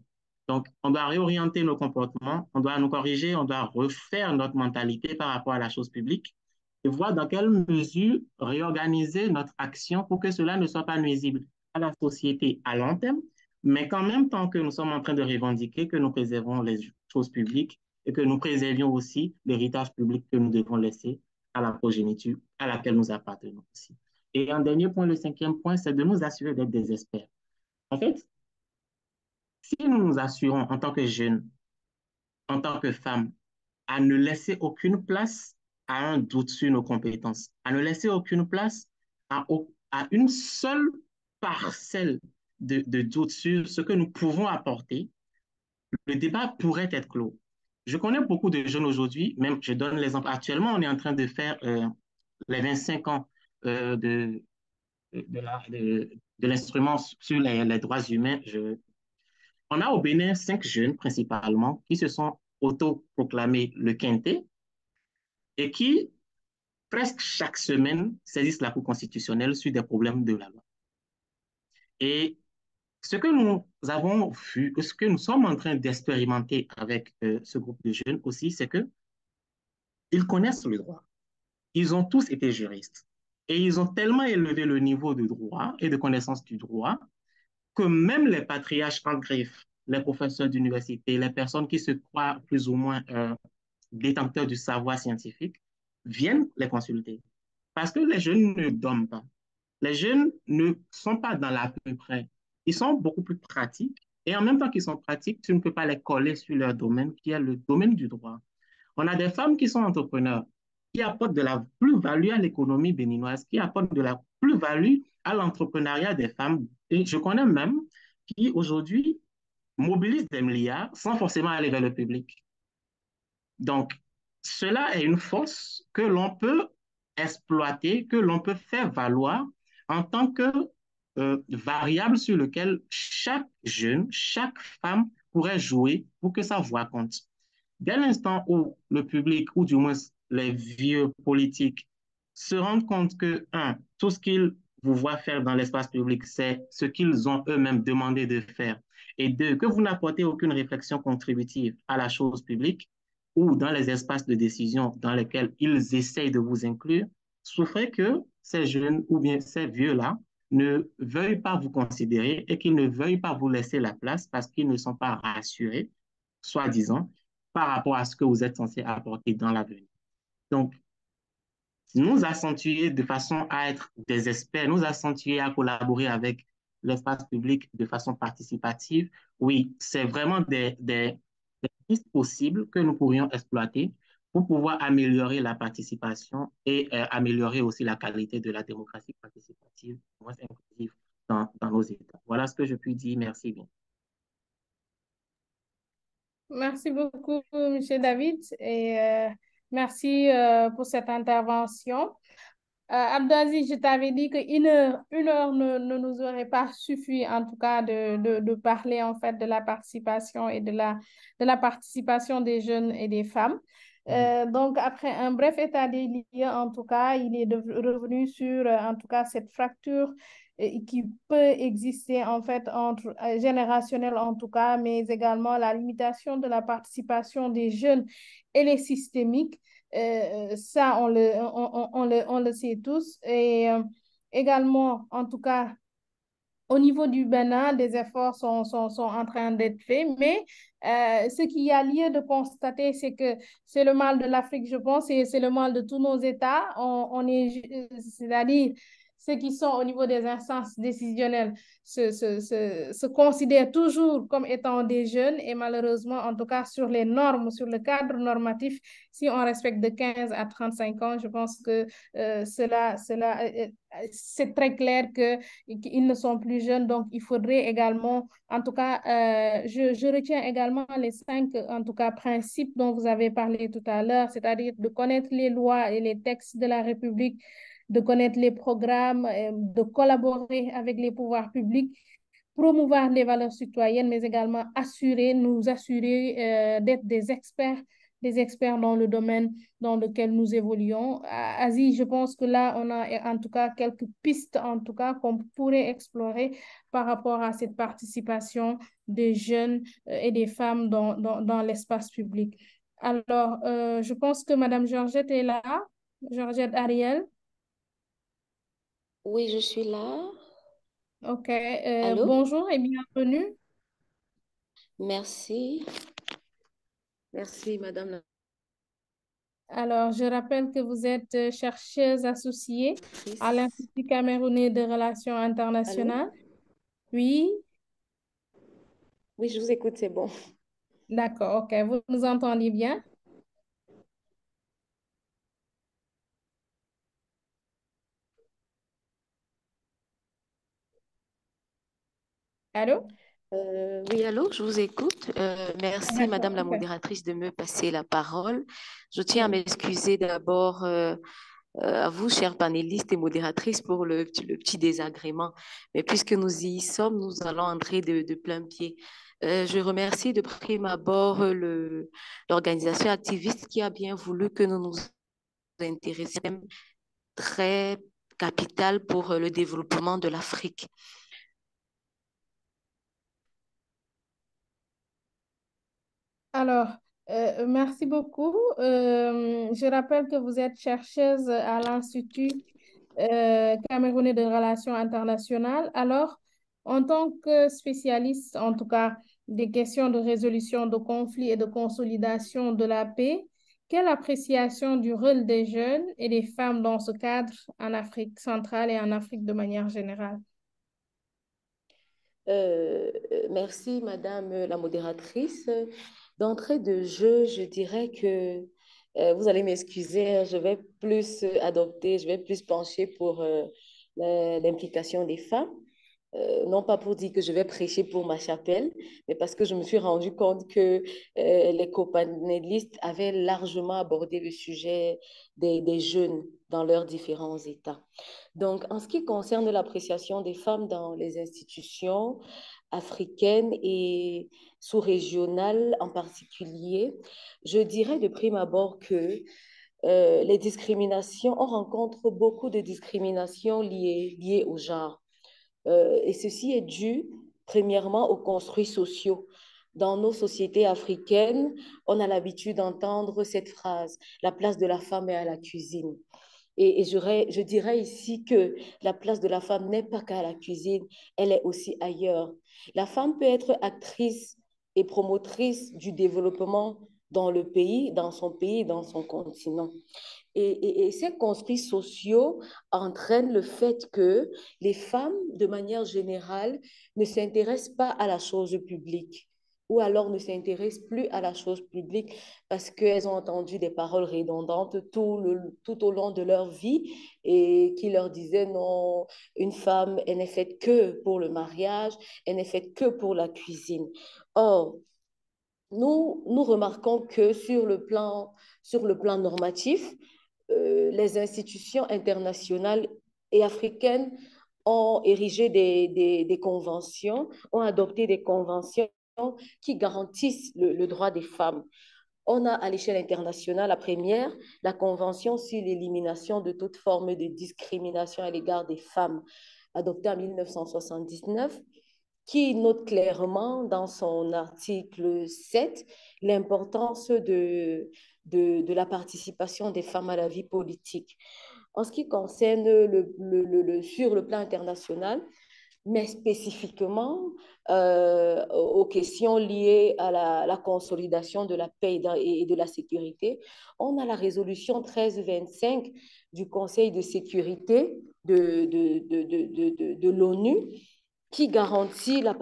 Donc, on doit réorienter nos comportements, on doit nous corriger, on doit refaire notre mentalité par rapport à la chose publique et voir dans quelle mesure réorganiser notre action pour que cela ne soit pas nuisible à la société à long terme, mais qu'en même temps que nous sommes en train de revendiquer que nous préservons les choses publiques et que nous préservions aussi l'héritage public que nous devons laisser à la progéniture à laquelle nous appartenons aussi. Et un dernier point, le cinquième point, c'est de nous assurer d'être des experts. En fait, si nous nous assurons en tant que jeunes, en tant que femmes, à ne laisser aucune place à un doute sur nos compétences, à ne laisser aucune place à une seule parcelle de doute sur ce que nous pouvons apporter, le débat pourrait être clos. Je connais beaucoup de jeunes aujourd'hui, même je donne l'exemple, actuellement, on est en train de faire les 25 ans de l'instrument sur les droits humains. On a au Bénin 5 jeunes principalement qui se sont autoproclamés le quintet et qui, presque chaque semaine, saisissent la Cour constitutionnelle sur des problèmes de la loi. Et ce que nous avons vu, ce que nous sommes en train d'expérimenter avec ce groupe de jeunes aussi, c'est qu'ils connaissent le droit. Ils ont tous été juristes. Et ils ont tellement élevé le niveau de droit et de connaissance du droit que même les patriarches en greffe, les professeurs d'université, les personnes qui se croient plus ou moins détenteurs du savoir scientifique, viennent les consulter. Parce que les jeunes ne dorment pas. Les jeunes ne sont pas dans l'à peu près. Ils sont beaucoup plus pratiques. Et en même temps qu'ils sont pratiques, tu ne peux pas les coller sur leur domaine, qui est le domaine du droit. On a des femmes qui sont entrepreneurs, qui apportent de la plus-value à l'économie béninoise, qui apportent de la plus-value à l'entrepreneuriat des femmes. Et je connais même qui, aujourd'hui, mobilisent des milliards sans forcément aller vers le public. Donc, cela est une force que l'on peut exploiter, que l'on peut faire valoir en tant que variable sur lequel chaque jeune, chaque femme pourrait jouer pour que sa voix compte. Dès l'instant où le public, ou du moins les vieux politiques, se rendent compte que, un, tout ce qu'ils vous voient faire dans l'espace public, c'est ce qu'ils ont eux-mêmes demandé de faire, et deux, que vous n'apportez aucune réflexion contributive à la chose publique ou dans les espaces de décision dans lesquels ils essayent de vous inclure, souffrez que ces jeunes ou bien ces vieux-là ne veuillent pas vous considérer et qu'ils ne veuillent pas vous laisser la place parce qu'ils ne sont pas rassurés, soi-disant, par rapport à ce que vous êtes censé apporter dans l'avenir. Donc, nous accentuer de façon à être des experts, nous accentuer à collaborer avec l'espace public de façon participative, oui, c'est vraiment des pistes possibles que nous pourrions exploiter pour pouvoir améliorer la participation et améliorer aussi la qualité de la démocratie participative, moins inclusive dans nos États. Voilà ce que je puis dire. Merci bien. Merci beaucoup, M. David. Et Merci pour cette intervention. Abdelaziz, je t'avais dit une heure ne nous aurait pas suffi, en tout cas, de parler en fait de la participation et de la participation des jeunes et des femmes. Donc, après un bref état des lieux, en tout cas, il est revenu sur, en tout cas, cette fracture qui peut exister, en fait, entre générationnelle, en tout cas, mais également la limitation de la participation des jeunes et les systémiques. Ça, on le sait tous. Et également, en tout cas, au niveau du Bénin, des efforts sont en train d'être faits, mais ce qu'il y a lieu de constater, c'est que c'est le mal de l'Afrique, je pense, et c'est le mal de tous nos États. C'est-à-dire ceux qui sont au niveau des instances décisionnelles se considèrent toujours comme étant des jeunes et malheureusement, en tout cas sur les normes, sur le cadre normatif, si on respecte de 15 à 35 ans, je pense que c'est très clair qu'ils ne sont plus jeunes, donc il faudrait également, en tout cas, je retiens également les 5, en tout cas, principes dont vous avez parlé tout à l'heure, c'est-à-dire de connaître les lois et les textes de la République, de connaître les programmes, de collaborer avec les pouvoirs publics, promouvoir les valeurs citoyennes, mais également nous assurer d'être des experts dans le domaine dans lequel nous évoluons. Asie, je pense que là, on a en tout cas quelques pistes, en tout cas, qu'on pourrait explorer par rapport à cette participation des jeunes et des femmes dans l'espace public. Alors, je pense que Madame Georgette est là. Georgette Ariel. Oui, je suis là. OK. Allô? Bonjour et bienvenue. Merci. Merci, Madame Alors, je rappelle que vous êtes chercheuse associée à l'actrice. l'Institut camerounais de relations Allô? internationales. Oui, Oui, je vous écoute, c'est bon. d'accord, OK. Vous nous entendez bien? Allô? Oui, allô, je vous écoute. Merci, D'accord, Madame la OK. modératrice, de me passer la parole. Je tiens à Oui. m'excuser d'abord à vous, chers panélistes et modératrices, pour le petit désagrément. Mais puisque nous y sommes, nous allons entrer de plein pied. Je remercie de prime abord l'organisation activiste qui a bien voulu que nous nous intéressions, très capital pour le développement de l'Afrique. Alors, merci beaucoup. Je rappelle que vous êtes chercheuse à l'Institut camerounais de relations internationales. Alors, en tant que spécialiste, en tout cas, des questions de résolution de conflits et de consolidation de la paix, quelle appréciation du rôle des jeunes et des femmes dans ce cadre en Afrique centrale et en Afrique de manière générale? Merci, Madame la modératrice. D'entrée de jeu, je dirais que vous allez m'excuser, hein, je vais plus pencher pour l'implication des femmes. Non pas pour dire que je vais prêcher pour ma chapelle, mais parce que je me suis rendu compte que les copanélistes avaient largement abordé le sujet des jeunes dans leurs différents états. Donc, en ce qui concerne l'appréciation des femmes dans les institutions africaines et sous-régionales en particulier, je dirais de prime abord que les discriminations, on rencontre beaucoup de discriminations liées au genre. Et ceci est dû, premièrement, aux construits sociaux. Dans nos sociétés africaines, on a l'habitude d'entendre cette phrase, la place de la femme est à la cuisine. Et je dirais ici que la place de la femme n'est pas qu'à la cuisine, elle est aussi ailleurs. La femme peut être actrice et promotrice du développement dans le pays, dans son pays, dans son continent. Et ces construits sociaux entraînent le fait que les femmes, de manière générale, ne s'intéressent pas à la chose publique ou alors ne s'intéressent plus à la chose publique parce qu'elles ont entendu des paroles redondantes tout au long de leur vie et qui leur disaient non, une femme, elle n'est faite que pour le mariage, elle n'est faite que pour la cuisine. Or, nous remarquons que sur le plan normatif, les institutions internationales et africaines ont érigé des conventions, ont adopté des conventions qui garantissent le droit des femmes. On a à l'échelle internationale, la première, la Convention sur l'élimination de toute forme de discrimination à l'égard des femmes, adoptée en 1979, qui note clairement dans son article 7 l'importance de la participation des femmes à la vie politique. En ce qui concerne sur le plan international, mais spécifiquement aux questions liées à la consolidation de la paix et de la sécurité, on a la résolution 1325 du Conseil de sécurité de l'ONU qui garantit la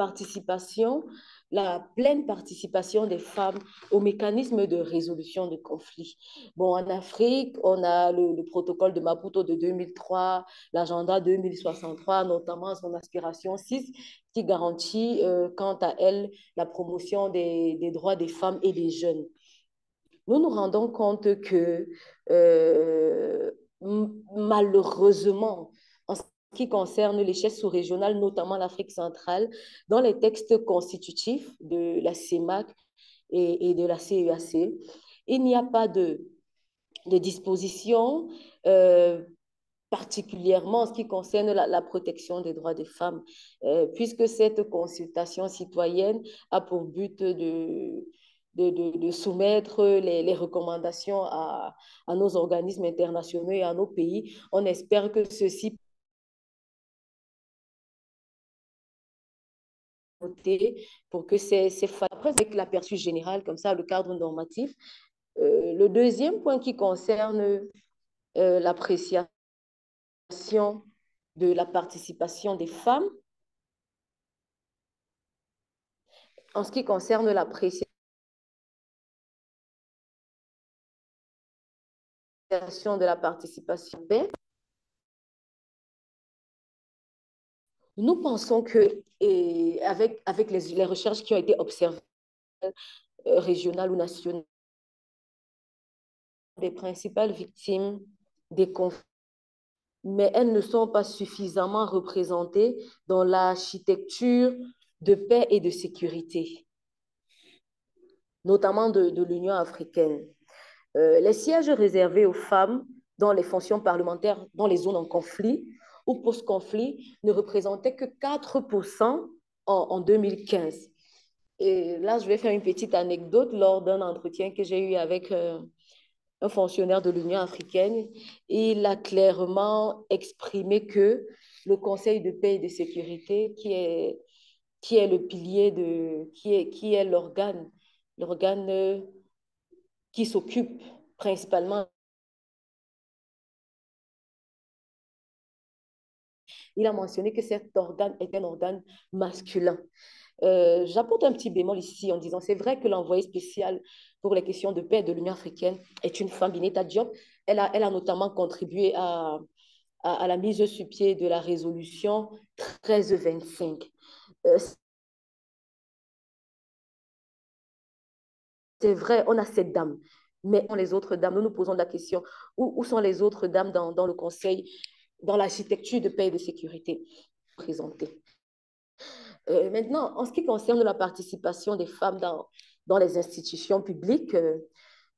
pleine participation des femmes aux mécanismes de résolution de conflits. Bon, en Afrique, on a le protocole de Maputo de 2003, l'agenda 2063, notamment son aspiration 6, qui garantit, quant à elle, la promotion des droits des femmes et des jeunes. Nous nous rendons compte que, malheureusement, en ce qui concerne l'échelle sous-régionale, notamment l'Afrique centrale, dans les textes constitutifs de la CEMAC et de la CEAC, il n'y a pas de disposition particulièrement en ce qui concerne la protection des droits des femmes, puisque cette consultation citoyenne a pour but de soumettre les recommandations à nos organismes internationaux et à nos pays. On espère que ceci pour que ces femmes, après avec l'aperçu général, comme ça, le cadre normatif. Le deuxième point qui concerne l'appréciation de la participation des femmes, en ce qui concerne l'appréciation de la participation, nous pensons que, avec les recherches qui ont été observées, régionales ou nationales, des principales victimes des conflits, mais elles ne sont pas suffisamment représentées dans l'architecture de paix et de sécurité, notamment de l'Union africaine. Les sièges réservés aux femmes dans les fonctions parlementaires dans les zones en conflit ou post-conflit ne représentaient que 4% en 2015. Et là, je vais faire une petite anecdote lors d'un entretien que j'ai eu avec un fonctionnaire de l'Union africaine. Il a clairement exprimé que le Conseil de paix et de sécurité, qui est le pilier qui est l'organe qui s'occupe principalement. Il a mentionné que cet organe est un organe masculin. J'apporte un petit bémol ici en disant, c'est vrai que l'envoyé spécial pour les questions de paix de l'Union africaine est une femme, Bineta Diop. Elle a notamment contribué à la mise sur pied de la résolution 1325. C'est vrai, on a cette dame, mais les autres dames, nous nous posons la question, où sont les autres dames dans le Conseil, dans l'architecture de paix et de sécurité présentée? Maintenant, en ce qui concerne la participation des femmes dans les institutions publiques,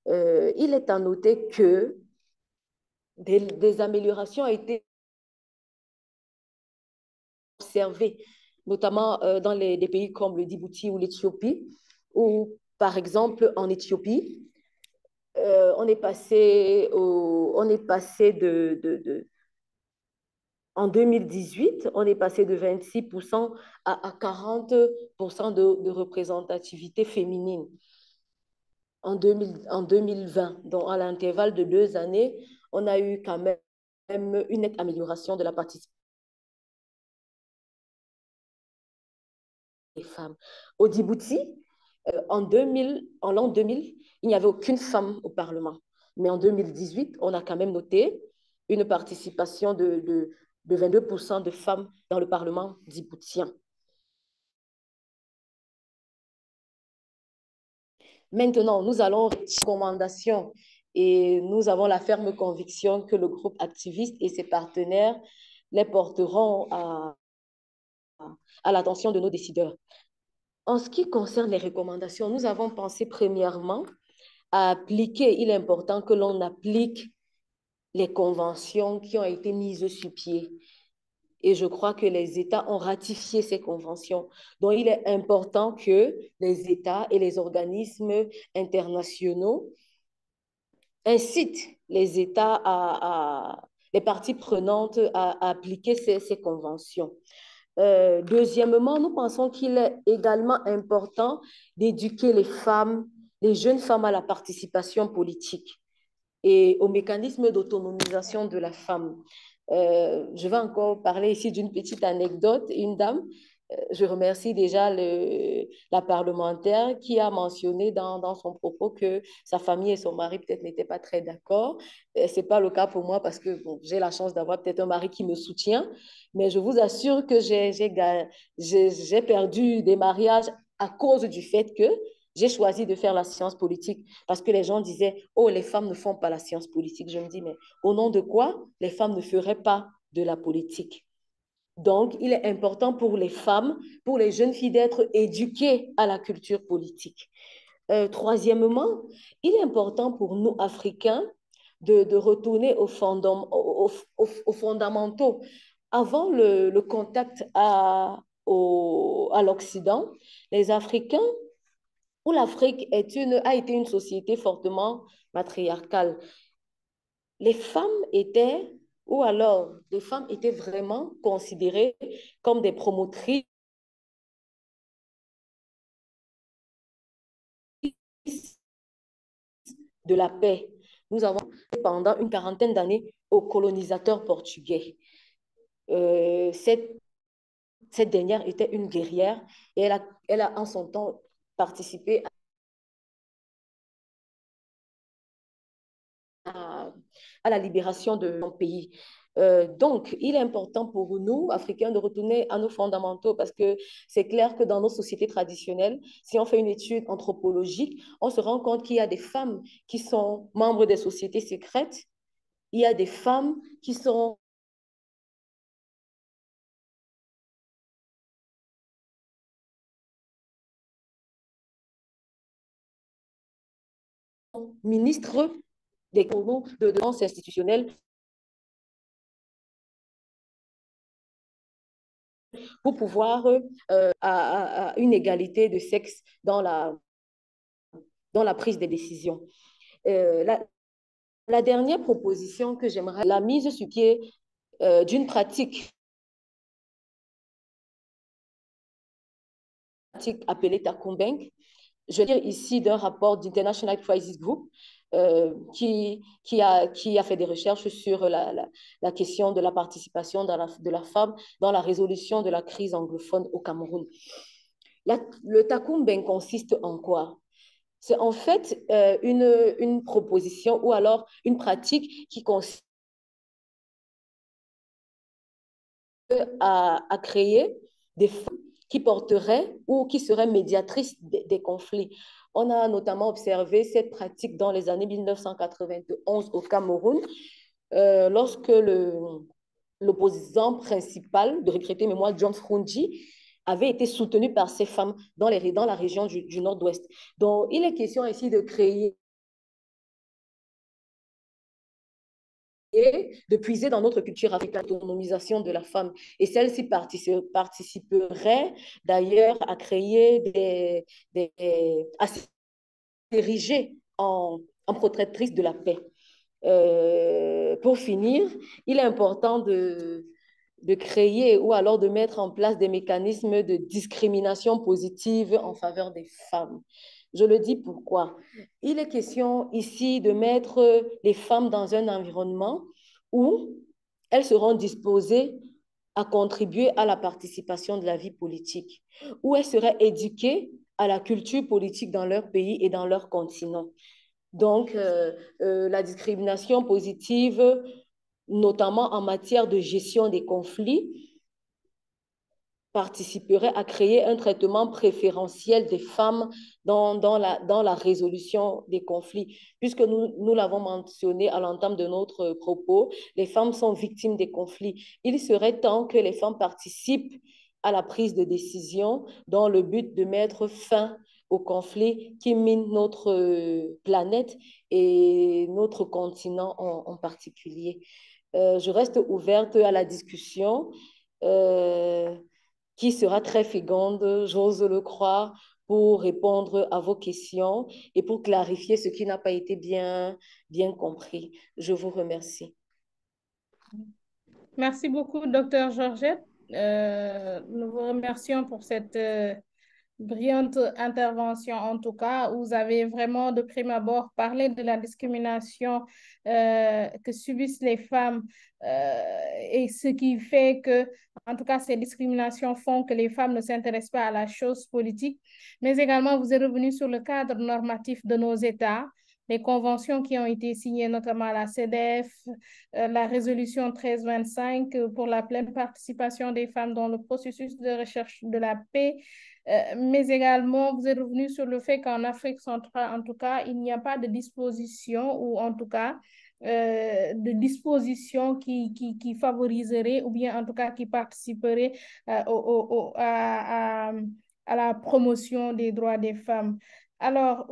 il est à noter que des améliorations ont été observées, notamment dans des pays comme le Djibouti ou l'Éthiopie, où, par exemple, en Éthiopie, on est passé en 2018, on est passé de 26% à 40% de représentativité féminine. En 2020, donc à l'intervalle de 2 années, on a eu quand même une nette amélioration de la participation des femmes. Au Djibouti, en l'an 2000, il n'y avait aucune femme au Parlement. Mais en 2018, on a quand même noté une participation de 22% de femmes dans le Parlement djiboutien. Maintenant, nous allons recommandations et nous avons la ferme conviction que le groupe activiste et ses partenaires les porteront à l'attention de nos décideurs. En ce qui concerne les recommandations, nous avons pensé premièrement à appliquer, il est important que l'on applique les conventions qui ont été mises sur pied. Et je crois que les États ont ratifié ces conventions. Donc, il est important que les États et les organismes internationaux incitent les États les parties prenantes à appliquer ces conventions. Deuxièmement, nous pensons qu'il est également important d'éduquer les femmes, les jeunes femmes à la participation politique et au mécanisme d'autonomisation de la femme. Je vais encore parler ici d'une petite anecdote. Une dame, je remercie déjà la parlementaire qui a mentionné dans son propos que sa famille et son mari peut-être n'étaient pas très d'accord. Ce n'est pas le cas pour moi parce que bon, j'ai la chance d'avoir peut-être un mari qui me soutient, mais je vous assure que j'ai perdu des mariages à cause du fait que j'ai choisi de faire la science politique parce que les gens disaient, oh, les femmes ne font pas la science politique. Je me dis, mais au nom de quoi les femmes ne feraient pas de la politique? Donc, il est important pour les femmes, pour les jeunes filles d'être éduquées à la culture politique. Troisièmement, il est important pour nous, Africains, de retourner aux fondamentaux. Avant le contact à l'Occident, les Africains où l'Afrique a été une société fortement matriarcale. Les femmes étaient, ou alors les femmes étaient vraiment considérées comme des promotrices de la paix. Nous avons pendant une quarantaine d'années aux colonisateurs portugais. Cette dernière était une guerrière et elle a en son temps participé à la libération de son pays. Donc, il est important pour nous, Africains, de retourner à nos fondamentaux parce que c'est clair que dans nos sociétés traditionnelles, si on fait une étude anthropologique, on se rend compte qu'il y a des femmes qui sont membres des sociétés secrètes, il y a des femmes qui sont ministres des cours de défense institutionnelle pour pouvoir à une égalité de sexe dans la prise des décisions. La dernière proposition que j'aimerais, la mise sur pied d'une pratique appelée Takumbeng. Je vais dire ici d'un rapport d'International Crisis Group qui a fait des recherches sur la question de la participation de la femme dans la résolution de la crise anglophone au Cameroun. Le Takumbeng consiste en quoi? C'est en fait une proposition ou alors une pratique qui consiste à créer des femmes qui porteraient ou qui seraient médiatrices des conflits. On a notamment observé cette pratique dans les années 1991 au Cameroun, lorsque l'opposant principal de regretté mémoire, John Frunji, avait été soutenu par ces femmes dans la région du Nord-Ouest. Donc, il est question ici de créer et de puiser dans notre culture avec l'autonomisation de la femme. Et celle-ci participerait d'ailleurs à créer à s'ériger en protectrice de la paix. Pour finir, il est important de créer ou alors de mettre en place des mécanismes de discrimination positive en faveur des femmes. Je le dis pourquoi. Il est question ici de mettre les femmes dans un environnement où elles seront disposées à contribuer à la participation de la vie politique, où elles seraient éduquées à la culture politique dans leur pays et dans leur continent. Donc, la discrimination positive, notamment en matière de gestion des conflits, participerait à créer un traitement préférentiel des femmes dans la résolution des conflits. Puisque nous l'avons mentionné à l'entame de notre propos, les femmes sont victimes des conflits. Il serait temps que les femmes participent à la prise de décision dans le but de mettre fin aux conflits qui minent notre planète et notre continent en particulier. Je reste ouverte à la discussion qui sera très féconde, j'ose le croire, pour répondre à vos questions et pour clarifier ce qui n'a pas été bien compris. Je vous remercie. Merci beaucoup, Dr. Georgette. Nous vous remercions pour cette brillante intervention. En tout cas, vous avez vraiment de prime abord parlé de la discrimination que subissent les femmes et ce qui fait que, en tout cas, ces discriminations font que les femmes ne s'intéressent pas à la chose politique, mais également vous êtes revenu sur le cadre normatif de nos États, les conventions qui ont été signées, notamment la CEDEF, la résolution 1325 pour la pleine participation des femmes dans le processus de recherche de la paix, mais également vous êtes revenu sur le fait qu'en Afrique centrale, en tout cas, il n'y a pas de disposition ou en tout cas de dispositions qui favoriseraient ou bien en tout cas qui participeraient à la promotion des droits des femmes. Alors,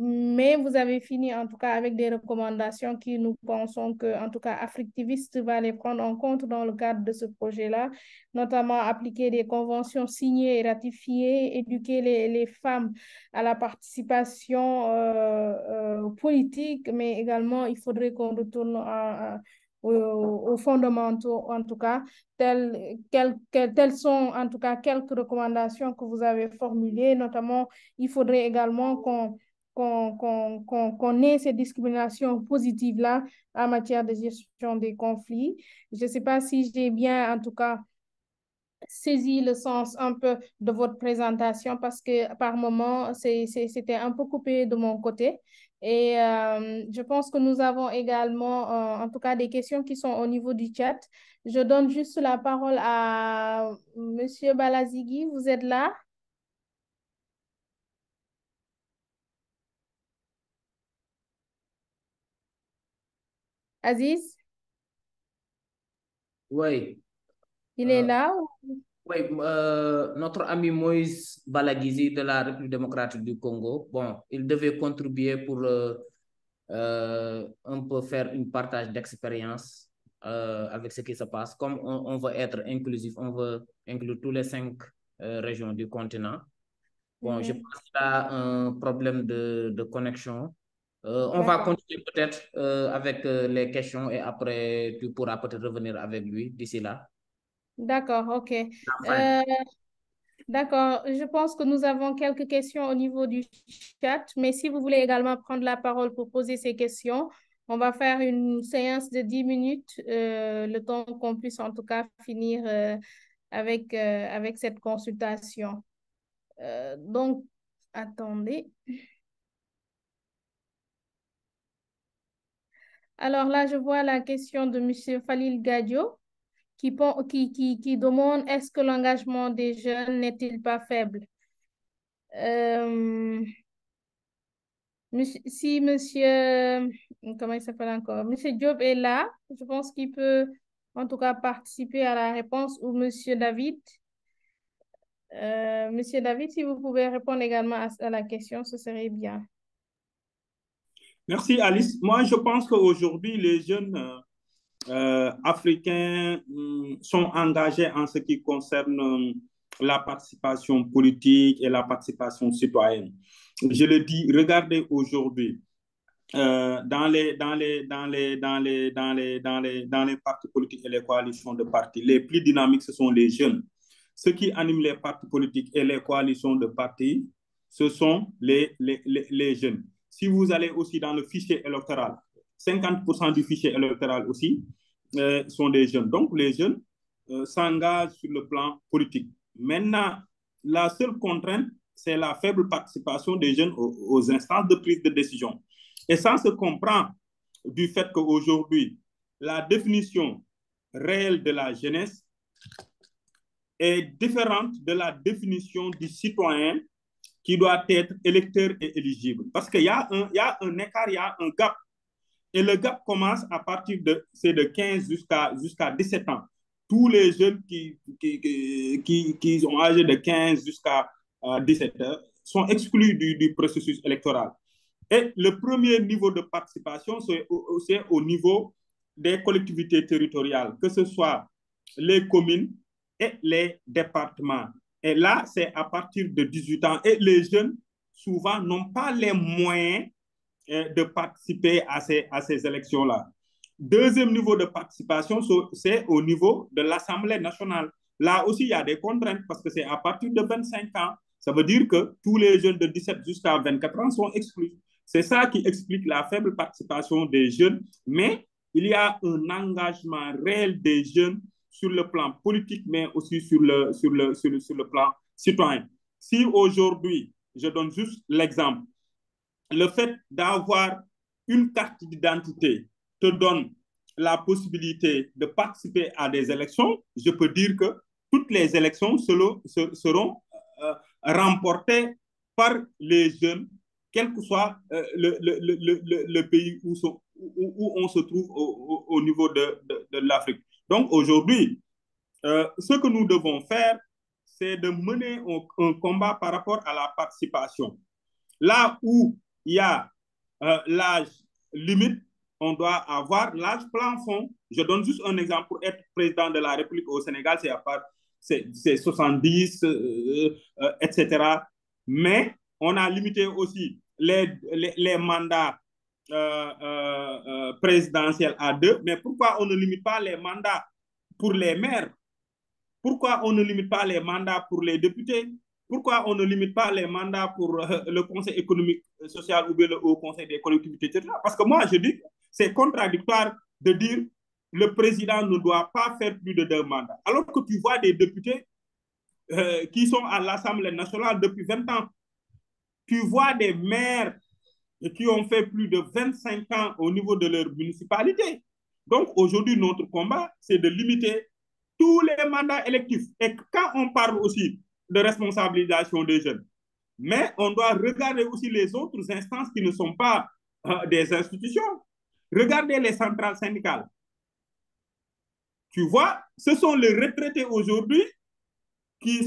mais vous avez fini en tout cas avec des recommandations qui nous pensons que, en tout cas, Africtiviste va les prendre en compte dans le cadre de ce projet-là, notamment appliquer des conventions signées et ratifiées, éduquer les femmes à la participation politique, mais également il faudrait qu'on retourne aux fondamentaux, en tout cas, telles sont en tout cas quelques recommandations que vous avez formulées, notamment il faudrait également qu'on ait ces discriminations positives-là en matière de gestion des conflits. Je ne sais pas si j'ai bien, en tout cas, saisi le sens un peu de votre présentation parce que par moment, c'était un peu coupé de mon côté. Et je pense que nous avons également, en tout cas, des questions qui sont au niveau du chat. Je donne juste la parole à Monsieur Balazigui. Vous êtes là? Aziz? Oui. Il est là? Oui, notre ami Moïse Balagizi de la République démocratique du Congo, bon, il devait contribuer pour un peu faire un partage d'expérience avec ce qui se passe. Comme on veut être inclusif, on veut inclure tous les 5 régions du continent. Bon, je pense qu'il y a un problème de connexion. On va continuer peut-être avec les questions et après, tu pourras peut-être revenir avec lui d'ici là. D'accord, ok. D'accord, je pense que nous avons quelques questions au niveau du chat, mais si vous voulez également prendre la parole pour poser ces questions, on va faire une séance de 10 minutes, le temps qu'on puisse en tout cas finir avec cette consultation. Donc, attendez. Alors là, je vois la question de M. Falil Gadio qui demande est-ce que l'engagement des jeunes n'est-il pas faible? Si monsieur, comment il s'appelle encore? Monsieur Diop est là, je pense qu'il peut en tout cas participer à la réponse ou monsieur David. Monsieur David, si vous pouvez répondre également à la question, ce serait bien. Merci Alice. Moi, je pense qu'aujourd'hui, les jeunes africains sont engagés en ce qui concerne la participation politique et la participation citoyenne. Je le dis, regardez aujourd'hui, dans les partis politiques et les coalitions de partis, les plus dynamiques, ce sont les jeunes. Ce qui anime les partis politiques et les coalitions de partis, ce sont les jeunes. Si vous allez aussi dans le fichier électoral, 50% du fichier électoral aussi sont des jeunes. Donc, les jeunes s'engagent sur le plan politique. Maintenant, la seule contrainte, c'est la faible participation des jeunes aux instances de prise de décision. Et ça se comprend du fait qu'aujourd'hui, la définition réelle de la jeunesse est différente de la définition du citoyen qui doit être électeur et éligible. Parce qu'il y a un écart, il y a un gap. Et le gap commence à partir de 15 jusqu'à 17 ans. Tous les jeunes qui sont âgés de 15 jusqu'à 17 ans sont exclus du processus électoral. Et le premier niveau de participation, c'est au niveau des collectivités territoriales, que ce soit les communes et les départements. Et là, c'est à partir de 18 ans. Et les jeunes, souvent, n'ont pas les moyens de participer à ces élections-là. Deuxième niveau de participation, c'est au niveau de l'Assemblée nationale. Là aussi, il y a des contraintes parce que c'est à partir de 25 ans. Ça veut dire que tous les jeunes de 17 jusqu'à 24 ans sont exclus. C'est ça qui explique la faible participation des jeunes, mais il y a un engagement réel des jeunes sur le plan politique, mais aussi sur le plan citoyen. Si aujourd'hui, je donne juste l'exemple, le fait d'avoir une carte d'identité te donne la possibilité de participer à des élections, je peux dire que toutes les élections seront remportées par les jeunes, quel que soit le pays où on se trouve au niveau de l'Afrique. Donc aujourd'hui, ce que nous devons faire, c'est de mener un combat par rapport à la participation. Là où il y a l'âge limite, on doit avoir l'âge plafond. Je donne juste un exemple. Pour être président de la République au Sénégal, c'est 70, etc. Mais on a limité aussi les mandats présidentiels à 2. Mais pourquoi on ne limite pas les mandats pour les maires? Pourquoi on ne limite pas les mandats pour les députés? Pourquoi on ne limite pas les mandats pour le Conseil économique, social ou bien le Haut Conseil des collectivités territoriales? Parce que moi, je dis que c'est contradictoire de dire le président ne doit pas faire plus de 2 mandats. Alors que tu vois des députés qui sont à l'Assemblée nationale depuis 20 ans. Tu vois des maires qui ont fait plus de 25 ans au niveau de leur municipalité. Donc aujourd'hui, notre combat, c'est de limiter tous les mandats électifs. Et quand on parle aussi de responsabilisation des jeunes, mais on doit regarder aussi les autres instances qui ne sont pas des institutions. Regardez les centrales syndicales. Tu vois, ce sont les retraités aujourd'hui qui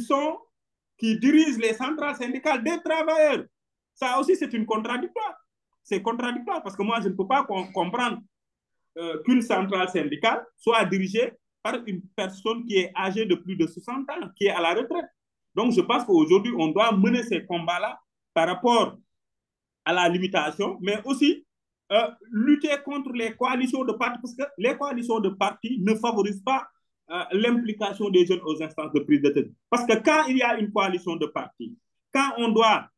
dirigent les centrales syndicales des travailleurs. Ça aussi, c'est une contradictoire. C'est contradictoire parce que moi, je ne peux pas comprendre qu'une centrale syndicale soit dirigée par une personne qui est âgée de plus de 60 ans, qui est à la retraite. Donc, je pense qu'aujourd'hui, on doit mener ces combats-là par rapport à la limitation, mais aussi lutter contre les coalitions de partis, parce que les coalitions de partis ne favorisent pas l'implication des jeunes aux instances de prise de décision. Parce que quand il y a une coalition de partis, quand on doit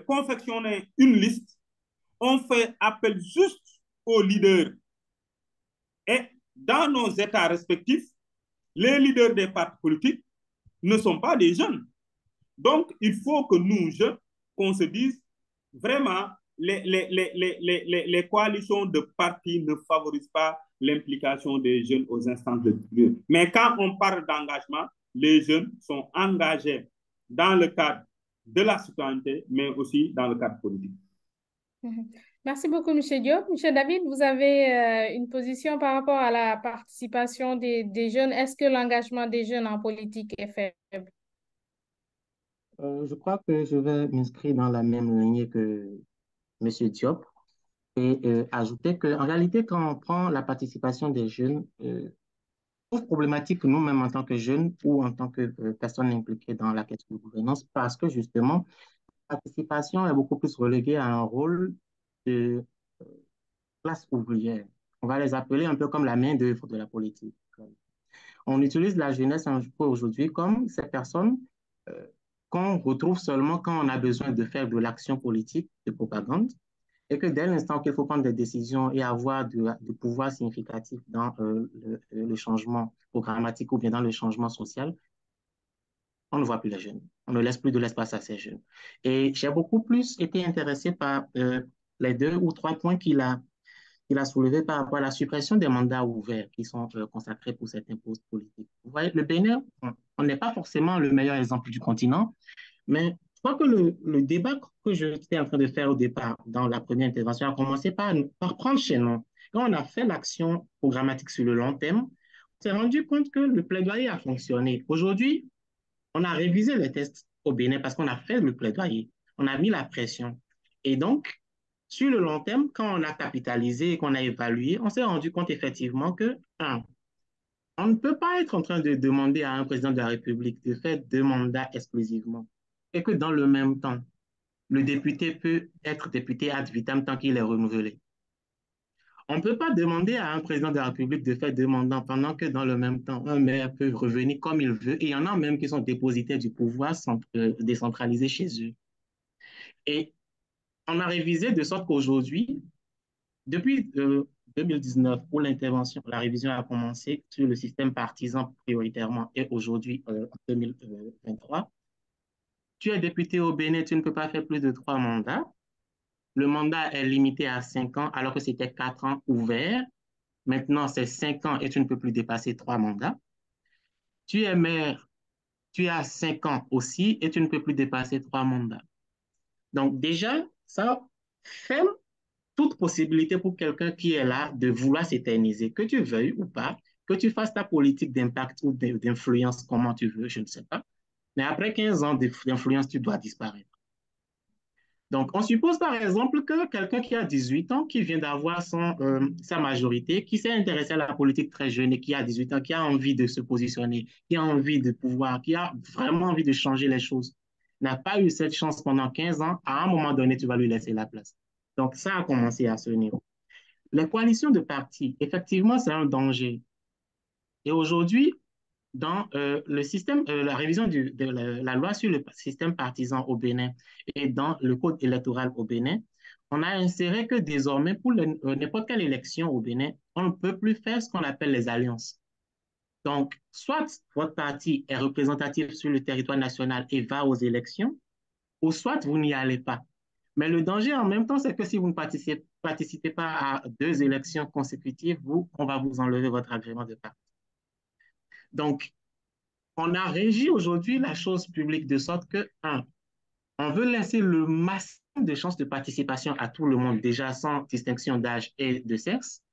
confectionner une liste, on fait appel juste aux leaders. Et dans nos États respectifs, les leaders des partis politiques ne sont pas des jeunes. Donc, il faut que nous, jeunes, qu'on se dise vraiment, les coalitions de partis ne favorisent pas l'implication des jeunes aux instances de prise. Mais quand on parle d'engagement, les jeunes sont engagés dans le cadre de la citoyenneté, mais aussi dans le cadre politique. Merci beaucoup, M. Diop. M. David, vous avez une position par rapport à la participation des jeunes. Est-ce que l'engagement des jeunes en politique est faible? Je crois que je vais m'inscrire dans la même lignée que M. Diop et ajouter qu'en réalité, quand on prend la participation des jeunes, trouve problématique nous-mêmes en tant que jeunes ou en tant que personnes impliquées dans la question de gouvernance parce que justement, la participation est beaucoup plus reléguée à un rôle de classe ouvrière. On va les appeler un peu comme la main-d'œuvre de la politique. On utilise la jeunesse un peu aujourd'hui comme ces personnes qu'on retrouve seulement quand on a besoin de faire de l'action politique, de propagande, et que dès l'instant qu'il faut prendre des décisions et avoir du pouvoir significatif dans le changement programmatique ou bien dans le changement social, on ne voit plus les jeunes. On ne laisse plus de l'espace à ces jeunes. Et j'ai beaucoup plus été intéressé par les 2 ou 3 points qu'il a qu'il a soulevé par rapport à la suppression des mandats ouverts qui sont consacrés pour certains postes politiques. Vous voyez, le Bénin, on n'est pas forcément le meilleur exemple du continent, mais je crois que le débat que j'étais en train de faire au départ, dans la première intervention, a commencé par prendre chez nous. Quand on a fait l'action programmatique sur le long terme, on s'est rendu compte que le plaidoyer a fonctionné. Aujourd'hui, on a révisé les tests au Bénin parce qu'on a fait le plaidoyer. On a mis la pression. Et donc, sur le long terme, quand on a capitalisé et qu'on a évalué, on s'est rendu compte effectivement que, on ne peut pas être en train de demander à un président de la République de faire 2 mandats exclusivement et que dans le même temps, le député peut être député ad vitam tant qu'il est renouvelé. On ne peut pas demander à un président de la République de faire 2 mandats pendant que dans le même temps, un maire peut revenir comme il veut et il y en a même qui sont dépositaires du pouvoir décentralisé chez eux. Et on a révisé de sorte qu'aujourd'hui, depuis 2019, où la révision a commencé sur le système partisan prioritairement et aujourd'hui en 2023, tu es député au Bénin, tu ne peux pas faire plus de 3 mandats. Le mandat est limité à 5 ans alors que c'était 4 ans ouverts. Maintenant, c'est 5 ans et tu ne peux plus dépasser 3 mandats. Tu es maire, tu as 5 ans aussi et tu ne peux plus dépasser 3 mandats. Donc déjà, ça ferme toute possibilité pour quelqu'un qui est là de vouloir s'éterniser, que tu veuilles ou pas, que tu fasses ta politique d'impact ou d'influence, comment tu veux, je ne sais pas. Mais après 15 ans d'influence, tu dois disparaître. Donc, on suppose par exemple que quelqu'un qui a 18 ans, qui vient d'avoir sa majorité, qui s'est intéressé à la politique très jeune et qui a 18 ans, qui a envie de se positionner, qui a envie de pouvoir, qui a vraiment envie de changer les choses, n'a pas eu cette chance pendant 15 ans, à un moment donné, tu vas lui laisser la place. Donc, ça a commencé à ce niveau. Les coalitions de partis, effectivement, c'est un danger. Et aujourd'hui, dans le système, la révision de la loi sur le système partisan au Bénin et dans le code électoral au Bénin, on a inséré que désormais, pour n'importe quelle élection au Bénin, on ne peut plus faire ce qu'on appelle les alliances. Donc, soit votre parti est représentatif sur le territoire national et va aux élections, ou soit vous n'y allez pas. Mais le danger en même temps, c'est que si vous ne participez pas à 2 élections consécutives, on va vous enlever votre agrément de parti. Donc, on a régi aujourd'hui la chose publique de sorte que, on veut laisser le maximum de chances de participation à tout le monde, déjà sans distinction d'âge et de sexe,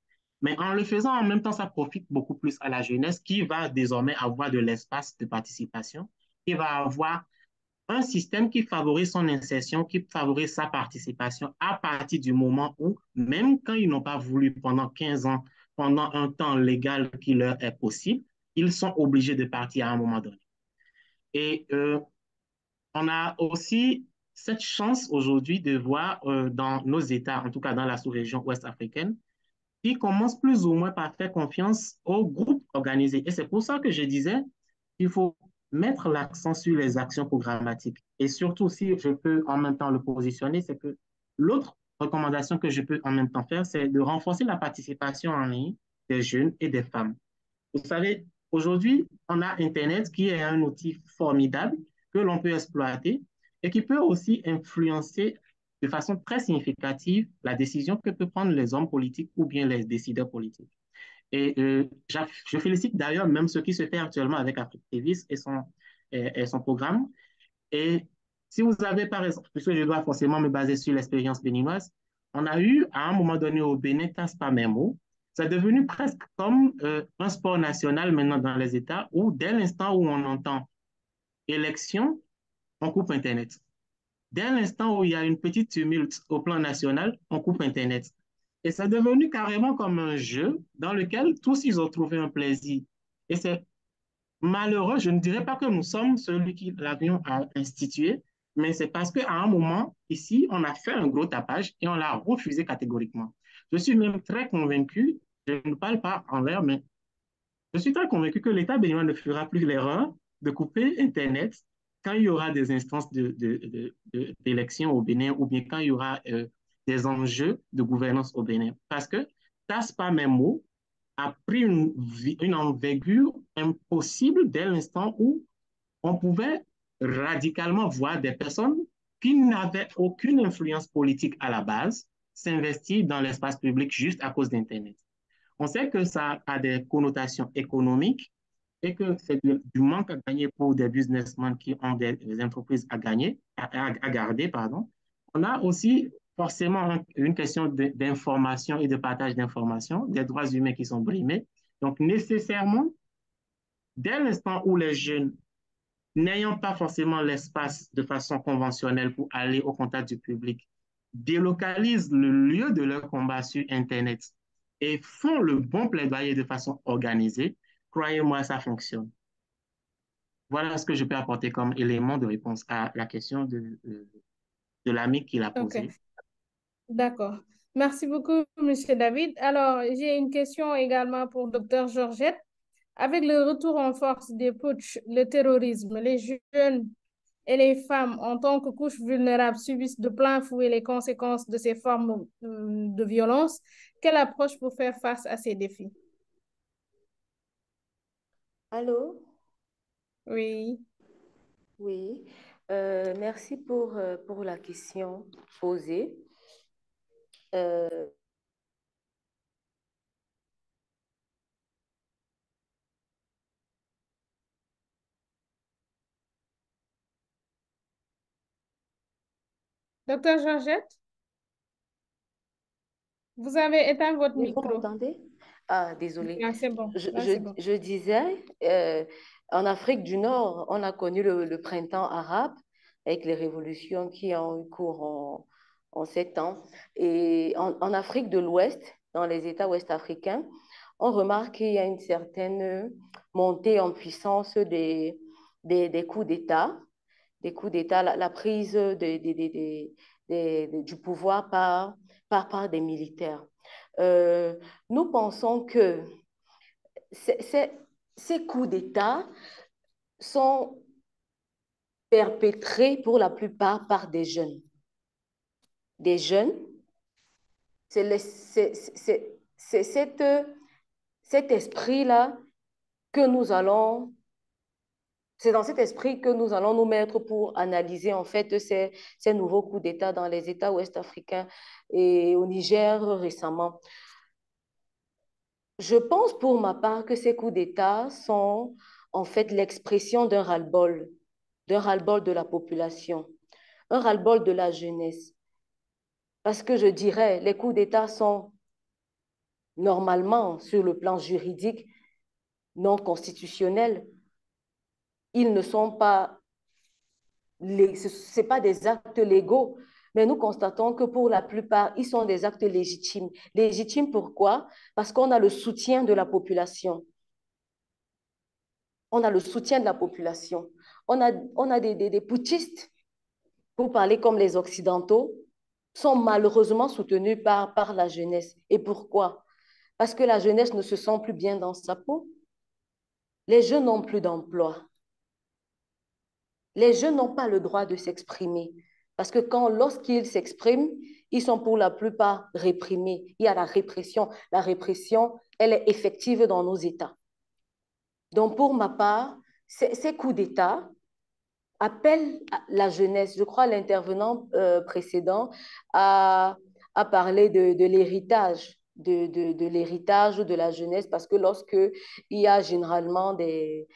mais en le faisant en même temps, ça profite beaucoup plus à la jeunesse qui va désormais avoir de l'espace de participation, qui va avoir un système qui favorise son insertion, qui favorise sa participation à partir du moment où, même quand ils n'ont pas voulu pendant 15 ans, pendant un temps légal qui leur est possible, ils sont obligés de partir à un moment donné. Et on a aussi cette chance aujourd'hui de voir dans nos États, en tout cas dans la sous-région ouest africaine, qui commencent plus ou moins par faire confiance aux groupes organisés. Et c'est pour ça que je disais qu'il faut mettre l'accent sur les actions programmatiques. Et surtout, si je peux en même temps le positionner, c'est que l'autre recommandation que je peux en même temps faire, c'est de renforcer la participation en ligne des jeunes et des femmes. Vous savez, aujourd'hui, on a Internet qui est un outil formidable que l'on peut exploiter et qui peut aussi influencer de façon très significative la décision que peuvent prendre les hommes politiques ou bien les décideurs politiques. Et je félicite d'ailleurs même ce qui se fait actuellement avec Afrique TV et son programme. Et si vous avez, par exemple, puisque je dois forcément me baser sur l'expérience béninoise, on a eu à un moment donné au Bénin Taspa Memo. C'est devenu presque comme un sport national maintenant dans les États où dès l'instant où on entend élection, on coupe Internet. Dès l'instant où il y a une petite tumulte au plan national, on coupe Internet. Et c'est devenu carrément comme un jeu dans lequel tous ils ont trouvé un plaisir. Et c'est malheureux, je ne dirais pas que nous sommes celui qui l'avions institué, mais c'est parce qu'à un moment, ici, on a fait un gros tapage et on l'a refusé catégoriquement. Je suis même très convaincu, je ne parle pas en l'air, mais je suis très convaincu que l'État béninois ne fera plus l'erreur de couper Internet quand il y aura des instances d'élection au Bénin ou bien quand il y aura des enjeux de gouvernance au Bénin. Parce que TASPA Memo a pris une envergure impossible dès l'instant où on pouvait radicalement voir des personnes qui n'avaient aucune influence politique à la base, s'investir dans l'espace public juste à cause d'Internet. On sait que ça a des connotations économiques et que c'est du manque à gagner pour des businessmen qui ont des entreprises à gagner, à garder, pardon. On a aussi forcément une question d'information et de partage d'informations, des droits humains qui sont brimés. Donc, nécessairement, dès l'instant où les jeunes, n'ayant pas forcément l'espace de façon conventionnelle pour aller au contact du public, délocalisent le lieu de leur combat sur Internet et font le bon plaidoyer de façon organisée, croyez-moi, ça fonctionne. Voilà ce que je peux apporter comme élément de réponse à la question de l'ami qui l'a posée. OK, d'accord. Merci beaucoup, M. David. Alors, j'ai une question également pour Dr. Georgette. Avec le retour en force des putschs, le terrorisme, les jeunes et les femmes en tant que couche vulnérable subissent de plein fouet les conséquences de ces formes de violence. Quelle approche pour faire face à ces défis? Allô? Oui. Oui. Merci pour la question posée. Docteur Georgette, vous avez éteint votre Oui, vous micro. m'entendez? Ah, désolé. Là, c'est bon. Je, Là, je, c'est bon. je disais, en Afrique du Nord, on a connu le printemps arabe avec les révolutions qui ont eu cours en 7 ans. Et en Afrique de l'Ouest, dans les États ouest-africains, on remarque qu'il y a une certaine montée en puissance des coups d'État, la prise du pouvoir par des militaires. Nous pensons que ces coups d'État sont perpétrés pour la plupart par des jeunes. Des jeunes, c'est cet esprit-là que nous allons... C'est dans cet esprit que nous allons nous mettre pour analyser en fait ces nouveaux coups d'État dans les États ouest-africains et au Niger récemment. Je pense pour ma part que ces coups d'État sont en fait l'expression d'un ras-le-bol de la population, un ras-le-bol de la jeunesse. Parce que je dirais, les coups d'État sont normalement, sur le plan juridique, non constitutionnels. Ils ne sont pas, c'est pas des actes légaux, mais nous constatons que pour la plupart, ils sont des actes légitimes. Légitimes pourquoi? Parce qu'on a le soutien de la population. On a le soutien de la population. On a des putschistes, pour parler comme les Occidentaux, sont malheureusement soutenus par la jeunesse. Et pourquoi? Parce que la jeunesse ne se sent plus bien dans sa peau. Les jeunes n'ont plus d'emploi. Les jeunes n'ont pas le droit de s'exprimer. Parce que lorsqu'ils s'expriment, ils sont pour la plupart réprimés. Il y a la répression. La répression, elle est effective dans nos États. Donc, pour ma part, ces coups d'État appellent la jeunesse. Je crois l'intervenant précédent a parlé de l'héritage, de l'héritage de la jeunesse, parce que lorsque il y a généralement des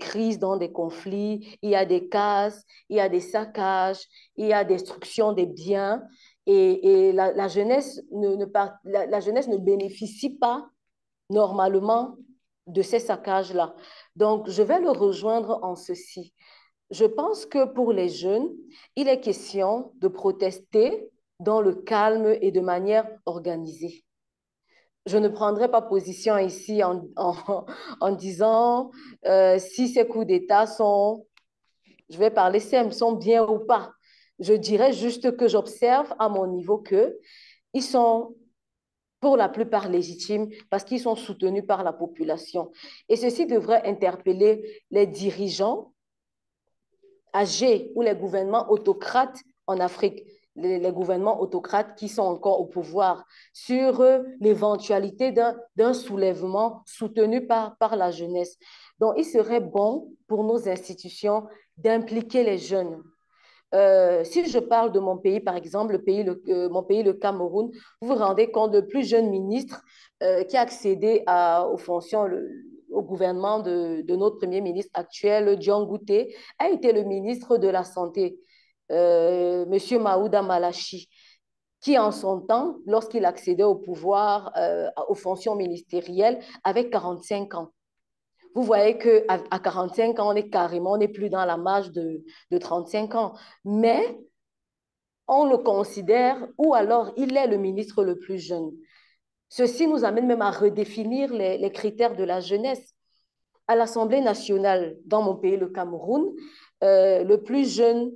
crises dans des conflits, il y a des casses, il y a des saccages, il y a destruction des biens, et la jeunesse la jeunesse ne bénéficie pas normalement de ces saccages-là. Donc, je vais le rejoindre en ceci. Je pense que pour les jeunes, il est question de protester dans le calme et de manière organisée. Je ne prendrai pas position ici en disant si ces coups d'État sont, je vais parler simple, sont bien ou pas. Je dirais juste que j'observe à mon niveau qu'ils sont pour la plupart légitimes parce qu'ils sont soutenus par la population. Et ceci devrait interpeller les dirigeants âgés ou les gouvernements autocrates en Afrique, les gouvernements autocrates qui sont encore au pouvoir, sur l'éventualité d'un soulèvement soutenu par la jeunesse. Donc, il serait bon pour nos institutions d'impliquer les jeunes. Si je parle de mon pays, par exemple, mon pays, le Cameroun, vous vous rendez compte, le plus jeune ministre qui a accédé aux fonctions, au gouvernement de notre Premier ministre actuel, Dion Ngouté, a été le ministre de la Santé, Monsieur Maouda Malachi, qui en son temps, lorsqu'il accédait au pouvoir, aux fonctions ministérielles, avait 45 ans. Vous voyez qu'à 45 ans, on n'est plus dans la marge de 35 ans. Mais on le considère, ou alors il est le ministre le plus jeune. Ceci nous amène même à redéfinir les critères de la jeunesse. À l'Assemblée nationale, dans mon pays, le Cameroun, le plus jeune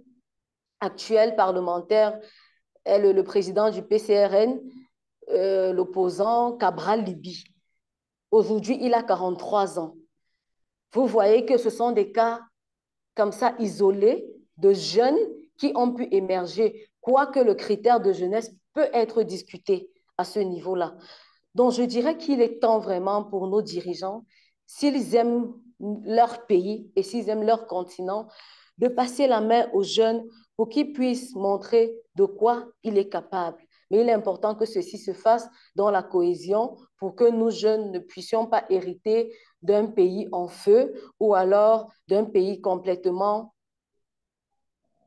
actuel parlementaire est le président du PCRN, l'opposant Cabral Libi. Aujourd'hui, il a 43 ans. Vous voyez que ce sont des cas comme ça isolés de jeunes qui ont pu émerger, quoique le critère de jeunesse peut être discuté à ce niveau-là. Donc, je dirais qu'il est temps vraiment pour nos dirigeants, s'ils aiment leur pays et s'ils aiment leur continent, de passer la main aux jeunes pour qu'ils puissent montrer de quoi il est capable. Mais il est important que ceci se fasse dans la cohésion pour que nous jeunes ne puissions pas hériter d'un pays en feu ou alors d'un pays complètement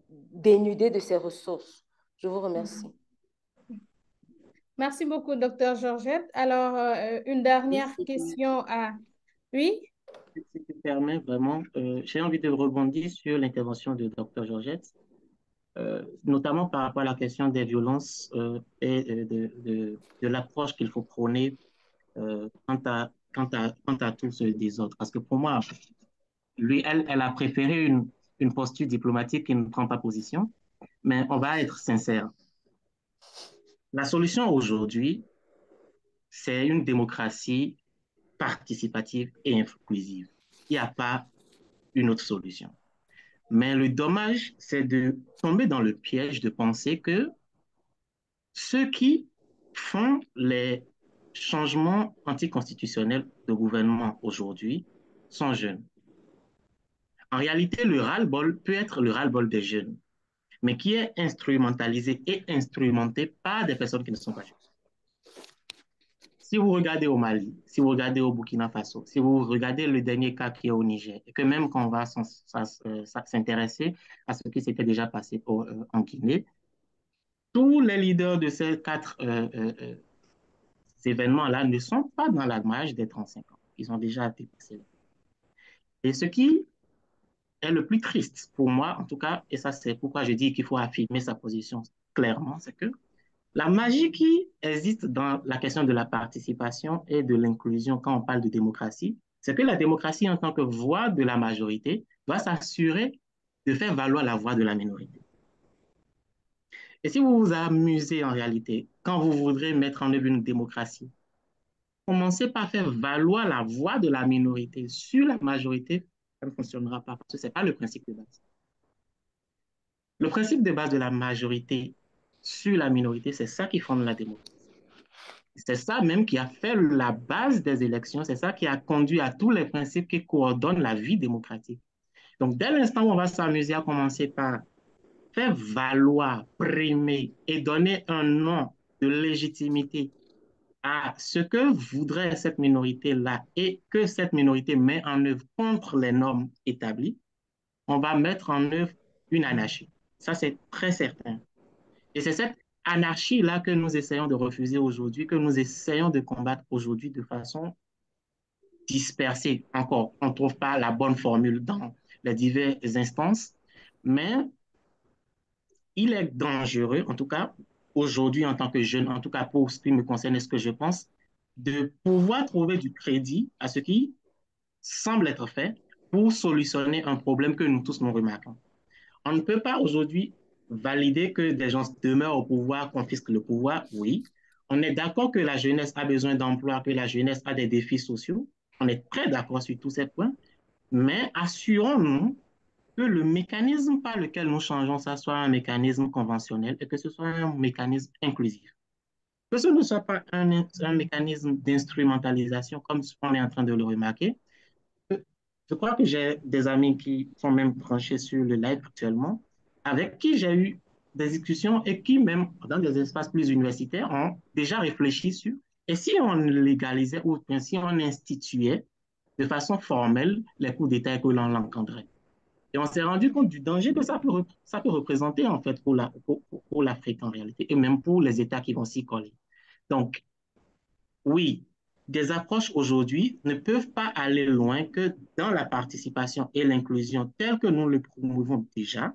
dénudé de ses ressources. Je vous remercie. Merci beaucoup, Dr. Georgette. Alors, une dernière question à... Oui? Si tu me permets, vraiment, j'ai envie de rebondir sur l'intervention de Dr. Georgette, notamment par rapport à la question des violences et de l'approche qu'il faut prôner quant à tout ce désordre. Parce que pour moi, elle a préféré une posture diplomatique qui ne prend pas position, mais on va être sincère. La solution aujourd'hui, c'est une démocratie participative et inclusive. Il n'y a pas une autre solution. Mais le dommage, c'est de tomber dans le piège de penser que ceux qui font les changements anticonstitutionnels de gouvernement aujourd'hui sont jeunes. En réalité, le ras-le-bol peut être le ras-le-bol des jeunes, mais qui est instrumentalisé et instrumenté par des personnes qui ne sont pas jeunes. Si vous regardez au Mali, si vous regardez au Burkina Faso, si vous regardez le dernier cas qui est au Niger, et que même quand on va s'intéresser à ce qui s'était déjà passé en Guinée, tous les leaders de ces quatre événements-là ne sont pas dans la marge des 35 ans. Ils ont déjà dépassé. Et ce qui est le plus triste pour moi, en tout cas, et ça c'est pourquoi je dis qu'il faut affirmer sa position clairement, c'est que la magie qui existe dans la question de la participation et de l'inclusion quand on parle de démocratie, c'est que la démocratie en tant que voix de la majorité doit s'assurer de faire valoir la voix de la minorité. Et si vous vous amusez en réalité, quand vous voudrez mettre en œuvre une démocratie, commencez par faire valoir la voix de la minorité sur la majorité, ça ne fonctionnera pas parce que ce n'est pas le principe de base. Le principe de base de la majorité sur la minorité, c'est ça qui fonde la démocratie. C'est ça même qui a fait la base des élections, c'est ça qui a conduit à tous les principes qui coordonnent la vie démocratique. Donc, dès l'instant où on va s'amuser à commencer par faire valoir, primer et donner un nom de légitimité à ce que voudrait cette minorité-là et que cette minorité met en œuvre contre les normes établies, on va mettre en œuvre une anarchie. Ça, c'est très certain. Et c'est cette anarchie-là que nous essayons de refuser aujourd'hui, que nous essayons de combattre aujourd'hui de façon dispersée. Encore, on ne trouve pas la bonne formule dans les diverses instances, mais il est dangereux, en tout cas, aujourd'hui en tant que jeune, en tout cas pour ce qui me concerne et ce que je pense, de pouvoir trouver du crédit à ce qui semble être fait pour solutionner un problème que nous tous nous remarquons. On ne peut pas aujourd'hui valider que des gens demeurent au pouvoir, confisquent le pouvoir, oui. On est d'accord que la jeunesse a besoin d'emploi, que la jeunesse a des défis sociaux. On est très d'accord sur tous ces points, mais assurons-nous que le mécanisme par lequel nous changeons ça soit un mécanisme conventionnel et que ce soit un mécanisme inclusif. Que ce ne soit pas un mécanisme d'instrumentalisation comme on est en train de le remarquer. Je crois que j'ai des amis qui sont même branchés sur le live actuellement. avec qui j'ai eu des discussions et qui, même dans des espaces plus universitaires, ont déjà réfléchi sur et si on légalisait ou si on instituait de façon formelle les coups d'État et que l'on l'encadrait. Et on s'est rendu compte du danger que ça peut représenter en fait pour l'Afrique en réalité et même pour les États qui vont s'y coller. Donc, oui, des approches aujourd'hui ne peuvent pas aller loin que dans la participation et l'inclusion telle que nous le promouvons déjà,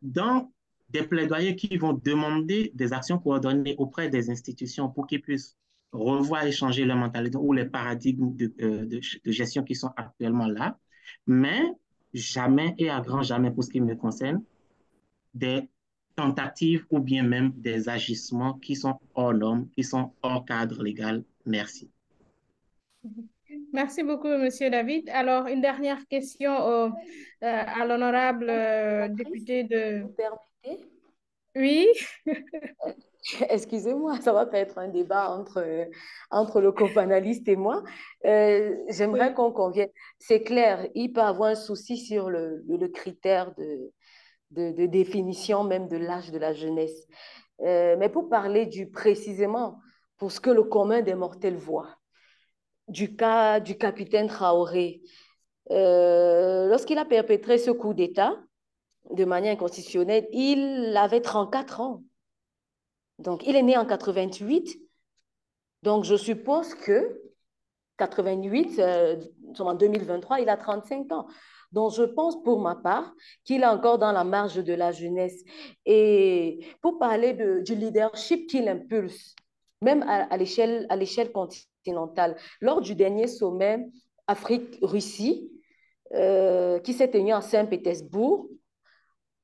dans des plaidoyers qui vont demander des actions coordonnées auprès des institutions pour qu'ils puissent revoir et changer leur mentalité ou les paradigmes de gestion qui sont actuellement là, mais jamais et à grand jamais pour ce qui me concerne, des tentatives ou bien même des agissements qui sont hors normes, qui sont hors cadre légal. Merci. Merci beaucoup, Monsieur David. Alors, une dernière question à l'honorable député de... Vous permettez? Oui. Excusez-moi, ça va pas être un débat entre le co-panaliste et moi. J'aimerais Oui. qu'on convienne. C'est clair, il peut avoir un souci sur le critère de définition même de l'âge de la jeunesse. Mais pour parler précisément, pour ce que le commun des mortels voit, du cas du capitaine Traoré, lorsqu'il a perpétré ce coup d'État de manière inconstitutionnelle, il avait 34 ans. Donc, il est né en 88. Donc, je suppose que 88, en 2023, il a 35 ans. Donc, je pense pour ma part qu'il est encore dans la marge de la jeunesse. Et pour parler du leadership qu'il impulse, même à l'échelle continentale, lors du dernier sommet Afrique-Russie, qui s'est tenu à Saint-Pétersbourg,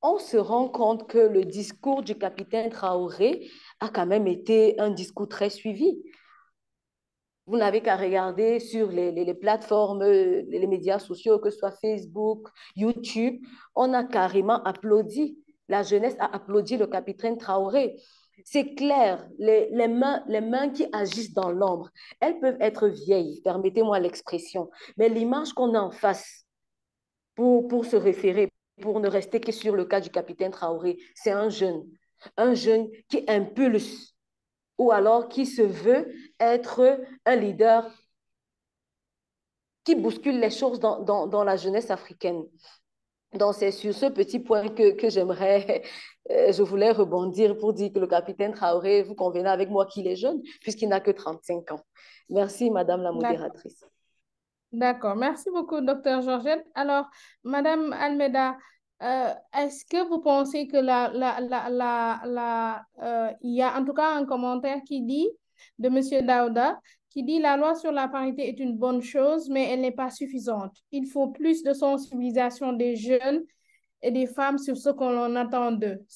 on se rend compte que le discours du capitaine Traoré a quand même été un discours très suivi. Vous n'avez qu'à regarder sur les plateformes, les médias sociaux, que ce soit Facebook, YouTube, on a carrément applaudi. La jeunesse a applaudi le capitaine Traoré. C'est clair, les mains qui agissent dans l'ombre, elles peuvent être vieilles, permettez-moi l'expression, mais l'image qu'on a en face pour se référer, pour ne rester que sur le cas du capitaine Traoré, c'est un jeune qui impulse ou alors qui se veut être un leader qui bouscule les choses dans la jeunesse africaine. Donc, c'est sur ce petit point que j'aimerais, je voulais rebondir pour dire que le capitaine Traoré, vous convenez avec moi qu'il est jeune, puisqu'il n'a que 35 ans. Merci, Madame la modératrice. D'accord. Merci beaucoup, Docteur Georgette. Alors, Madame Almeida, est-ce que vous pensez que il y a en tout cas un commentaire qui dit, de Monsieur Daouda, qui dit la loi sur la parité est une bonne chose, mais elle n'est pas suffisante. Il faut plus de sensibilisation des jeunes et des femmes sur ce qu'on attend d'eux.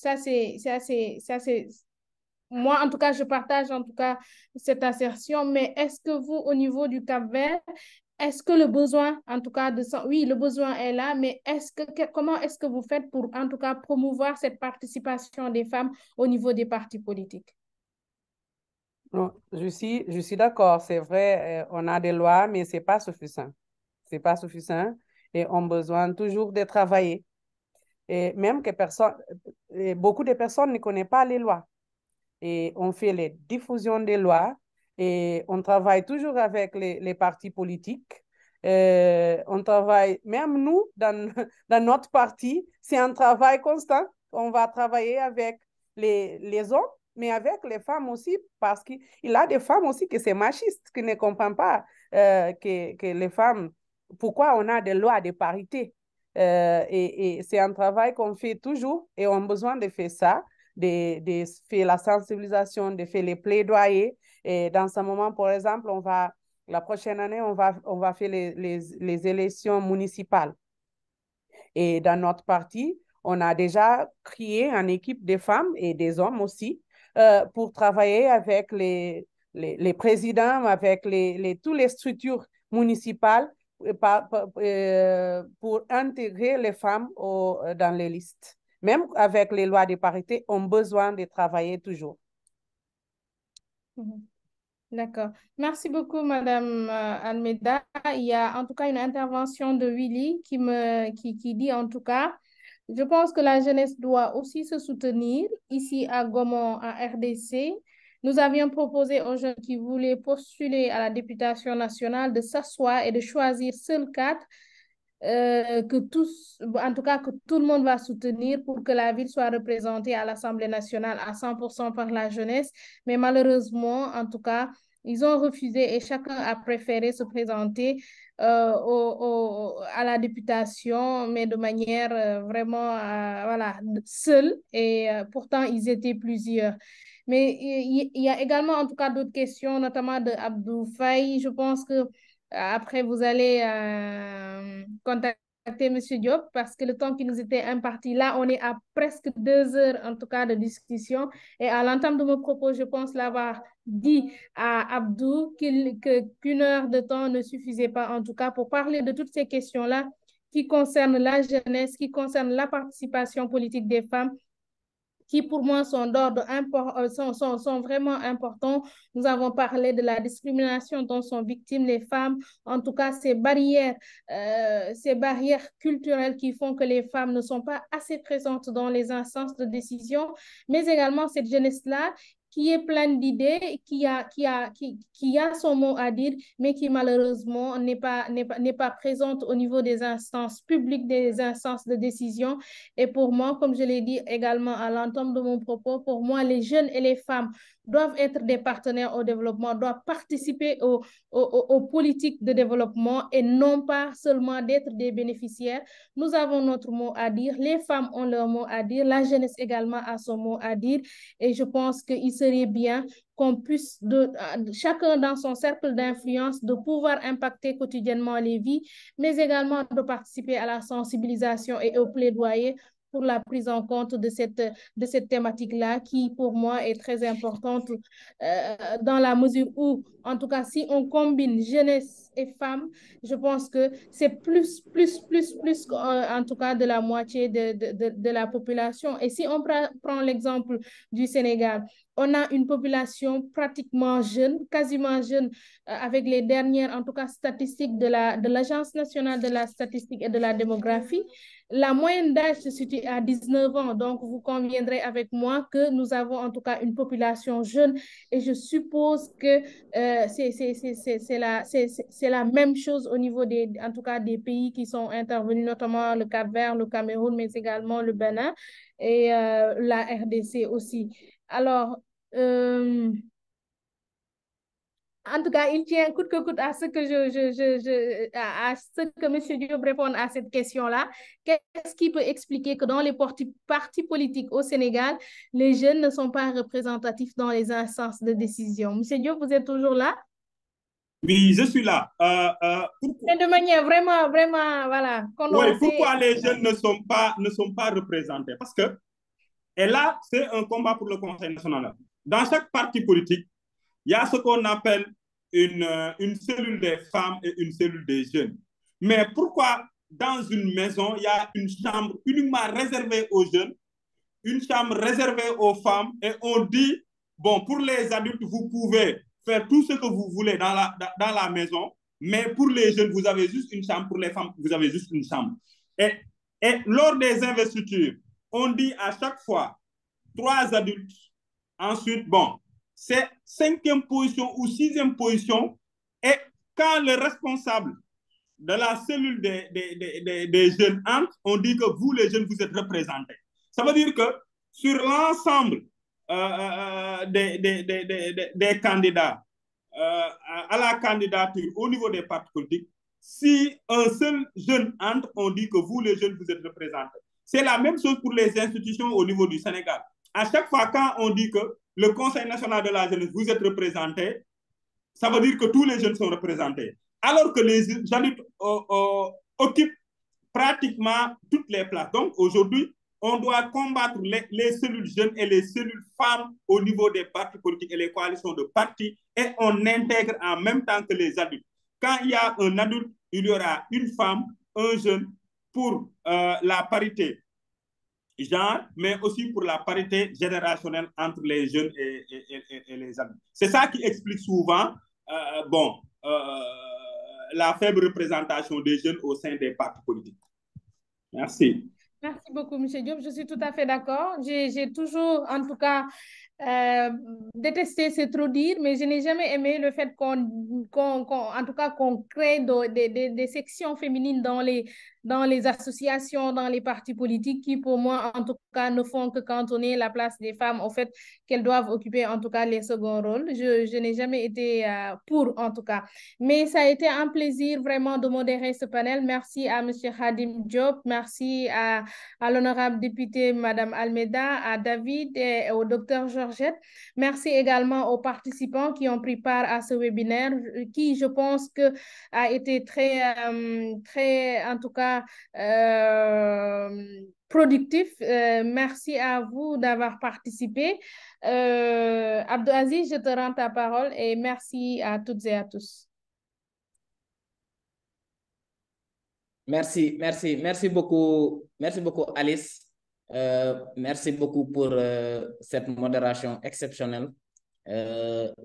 Moi, en tout cas, je partage en tout cas cette assertion, mais est-ce que vous, au niveau du Cap-Vert, est-ce que le besoin, en tout cas, oui, le besoin est là, mais comment est-ce que vous faites pour, en tout cas, promouvoir cette participation des femmes au niveau des partis politiques? Non, je suis d'accord, c'est vrai, on a des lois, mais ce n'est pas suffisant. Ce n'est pas suffisant et on a besoin toujours de travailler. Et même que beaucoup de personnes ne connaissent pas les lois. Et on fait les diffusions des lois et on travaille toujours avec les partis politiques. On travaille, même nous, dans notre parti, c'est un travail constant. On va travailler avec les hommes, mais avec les femmes aussi, parce qu'il y a des femmes aussi qui sont machistes, qui ne comprennent pas que les femmes, pourquoi on a des lois de parité. Et c'est un travail qu'on fait toujours et on a besoin de faire ça, de faire la sensibilisation, de faire les plaidoyers. Et dans ce moment, par exemple, la prochaine année, on va faire les élections municipales. Et dans notre parti, on a déjà créé une équipe de femmes et des hommes aussi pour travailler avec les présidents, avec toutes les structures municipales pour intégrer les femmes dans les listes. Même avec les lois de parité, on a besoin de travailler toujours. D'accord. Merci beaucoup, Madame Almeida. Il y a en tout cas une intervention de Willy qui dit en tout cas Je pense que la jeunesse doit aussi se soutenir. Ici à Gaumont, à RDC, nous avions proposé aux jeunes qui voulaient postuler à la députation nationale de s'asseoir et de choisir seuls 4 que tous, en tout cas que tout le monde va soutenir pour que la ville soit représentée à l'Assemblée nationale à 100% par la jeunesse. Mais malheureusement, en tout cas, ils ont refusé et chacun a préféré se présenter à la députation, mais de manière vraiment voilà, seule. Et pourtant, ils étaient plusieurs. Mais il y a également, en tout cas, d'autres questions, notamment de Abdou Faye. Je pense que après, vous allez contacter M. Diop parce que le temps qui nous était imparti, là, on est à presque 2 heures, en tout cas, de discussion. Et à l'entame de mon propos, je pense l'avoir dit à Abdou qu'une heure de temps ne suffisait pas, en tout cas, pour parler de toutes ces questions-là qui concernent la jeunesse, qui concernent la participation politique des femmes, qui pour moi sont sont vraiment importants. Nous avons parlé de la discrimination dont sont victimes les femmes, en tout cas ces barrières culturelles qui font que les femmes ne sont pas assez présentes dans les instances de décision, mais également cette jeunesse-là qui est pleine d'idées, qui a son mot à dire, mais qui malheureusement n'est pas présente au niveau des instances publiques, des instances de décision. Et pour moi, comme je l'ai dit également à l'entame de mon propos, pour moi, les jeunes et les femmes doivent être des partenaires au développement, doivent participer aux politiques de développement et non pas seulement d'être des bénéficiaires. Nous avons notre mot à dire, les femmes ont leur mot à dire, la jeunesse également a son mot à dire. Et je pense qu'il serait bien qu'on puisse, chacun dans son cercle d'influence, de pouvoir impacter quotidiennement les vies, mais également de participer à la sensibilisation et au plaidoyer pour la prise en compte de cette thématique-là qui, pour moi, est très importante dans la mesure où, en tout cas, si on combine jeunesse et femmes, je pense que c'est plus, en tout cas, de la moitié de la population. Et si on prend l'exemple du Sénégal, on a une population pratiquement jeune, quasiment jeune, avec les dernières, en tout cas, statistiques de l'Agence nationale de la statistique et de la démographie. La moyenne d'âge se situe à 19 ans, donc vous conviendrez avec moi que nous avons en tout cas une population jeune et je suppose que c'est la même chose au niveau en tout cas des pays qui sont intervenus, notamment le Cap-Vert, le Cameroun, mais également le Bénin et la RDC aussi. Alors, en tout cas, il tient coûte que coûte à ce que à ce que M. Diop réponde à cette question-là. Qu'est-ce qui peut expliquer que dans les partis politiques au Sénégal, les jeunes ne sont pas représentatifs dans les instances de décision? M. Diop, vous êtes toujours là? Oui, je suis là. Mais de manière vraiment, voilà, condensée. Oui, pourquoi les jeunes ne sont pas représentés? Parce que, et là, c'est un combat pour le Conseil national. Dans chaque parti politique, il y a ce qu'on appelle une cellule des femmes et une cellule des jeunes. Mais pourquoi dans une maison, il y a une chambre uniquement réservée aux jeunes, une chambre réservée aux femmes, et on dit, bon, pour les adultes, vous pouvez faire tout ce que vous voulez dans la maison, mais pour les jeunes, vous avez juste une chambre, pour les femmes, vous avez juste une chambre. Et lors des investitures, on dit à chaque fois 3 adultes. Ensuite, bon, c'est 5e position ou 6e position. Et quand le responsable de la cellule des jeunes entre, on dit que vous, les jeunes, vous êtes représentés. Ça veut dire que sur l'ensemble des candidats à la candidature au niveau des partis politiques, si un seul jeune entre, on dit que vous, les jeunes, vous êtes représentés. C'est la même chose pour les institutions au niveau du Sénégal. À chaque fois, quand on dit que le Conseil national de la jeunesse, vous êtes représenté, ça veut dire que tous les jeunes sont représentés. Alors que les adultes occupent pratiquement toutes les places. Donc, aujourd'hui, on doit combattre les cellules jeunes et les cellules femmes au niveau des partis politiques et les coalitions de partis, et on intègre en même temps que les adultes. Quand il y a un adulte, il y aura une femme, un jeune, pour la parité genre, mais aussi pour la parité générationnelle entre les jeunes et les adultes. C'est ça qui explique souvent la faible représentation des jeunes au sein des partis politiques. Merci. Merci beaucoup, M. Diop. Je suis tout à fait d'accord. J'ai toujours, en tout cas, détesté, c'est trop dire, mais je n'ai jamais aimé le fait en tout cas, qu'on crée des sections féminines dans les associations, dans les partis politiques qui, pour moi, en tout cas, ne font que cantonner la place des femmes au fait qu'elles doivent occuper, en tout cas, les seconds rôles. Je n'ai jamais été pour, en tout cas. Mais ça a été un plaisir vraiment de modérer ce panel. Merci à M. Khadim Diop, merci à l'honorable députée Mme Almeida, à David et au docteur Georgette. Merci également aux participants qui ont pris part à ce webinaire, qui, je pense, a été très, en tout cas, productif. Merci à vous d'avoir participé. Abdou Aziz, je te rends ta parole et merci à toutes et à tous. Merci beaucoup Alice. Merci beaucoup pour cette modération exceptionnelle.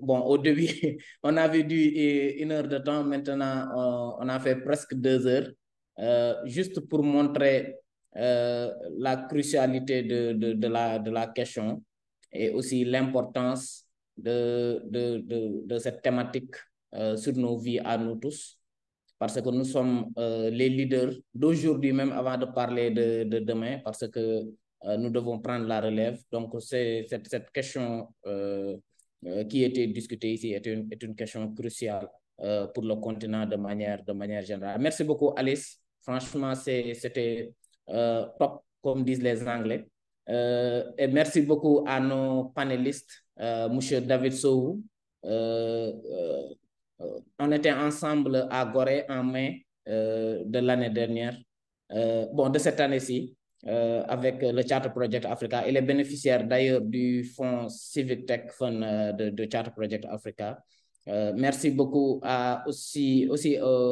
Bon, au début, on avait dû 1 heure de temps, maintenant on a fait presque 2 heures, juste pour montrer la crucialité de la question et aussi l'importance de cette thématique sur nos vies à nous tous. Parce que nous sommes les leaders d'aujourd'hui même avant de parler de demain, parce que nous devons prendre la relève. Donc, cette question qui a été discutée ici est une question cruciale pour le continent de manière générale. Merci beaucoup, Alice. Franchement, c'était top, comme disent les Anglais. Et merci beaucoup à nos panélistes, M. David Sow. On était ensemble à Gorée en mai de l'année dernière, de cette année-ci, avec le Charter Project Africa. Il est bénéficiaire d'ailleurs du fonds Civic Tech Fund de Charter Project Africa. Merci beaucoup aussi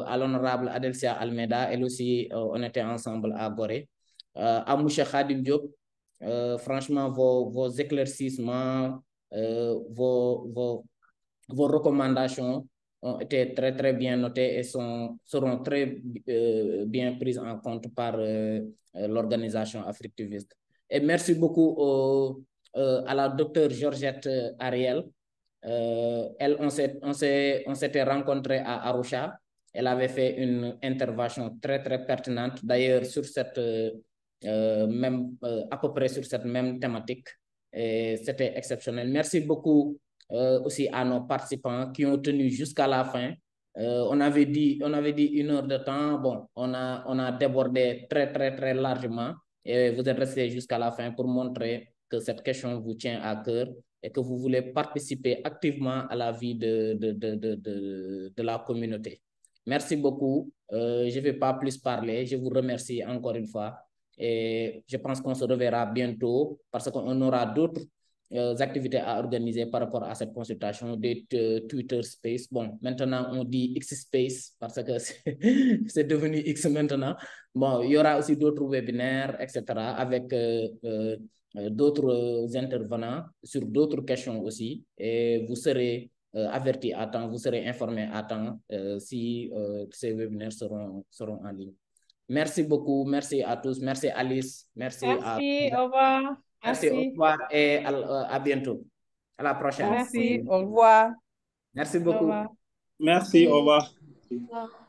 à l'honorable Adelcia Almeida. Elle aussi, on était ensemble à Gorée. À M. Khadim Diop, franchement, vos éclaircissements, vos recommandations ont été très bien notées et seront très bien prises en compte par l'organisation Africtiviste. Et merci beaucoup à la docteure Georgette Ariel. Elle, on s'était rencontrés à Arusha. Elle avait fait une intervention très pertinente, d'ailleurs sur cette à peu près sur cette même thématique. Et c'était exceptionnel. Merci beaucoup aussi à nos participants qui ont tenu jusqu'à la fin. On avait dit 1 heure de temps. Bon, on a débordé très largement et vous êtes restés jusqu'à la fin pour montrer que cette question vous tient à cœur et que vous voulez participer activement à la vie de la communauté. Merci beaucoup. Je ne vais pas plus parler. Je vous remercie encore une fois et je pense qu'on se reverra bientôt parce qu'on aura d'autres activités à organiser par rapport à cette consultation, des Twitter Space. Bon, maintenant on dit X Space parce que c'est devenu X maintenant. Bon, il y aura aussi d'autres webinaires, etc. avec d'autres intervenants sur d'autres questions aussi. Et vous serez avertis à temps, vous serez informés à temps si ces webinaires seront en ligne. Merci beaucoup, merci à tous, merci Alice, merci au revoir. Merci, au revoir et à bientôt. À la prochaine. Merci, au revoir. Merci beaucoup. Merci, au revoir. Au revoir.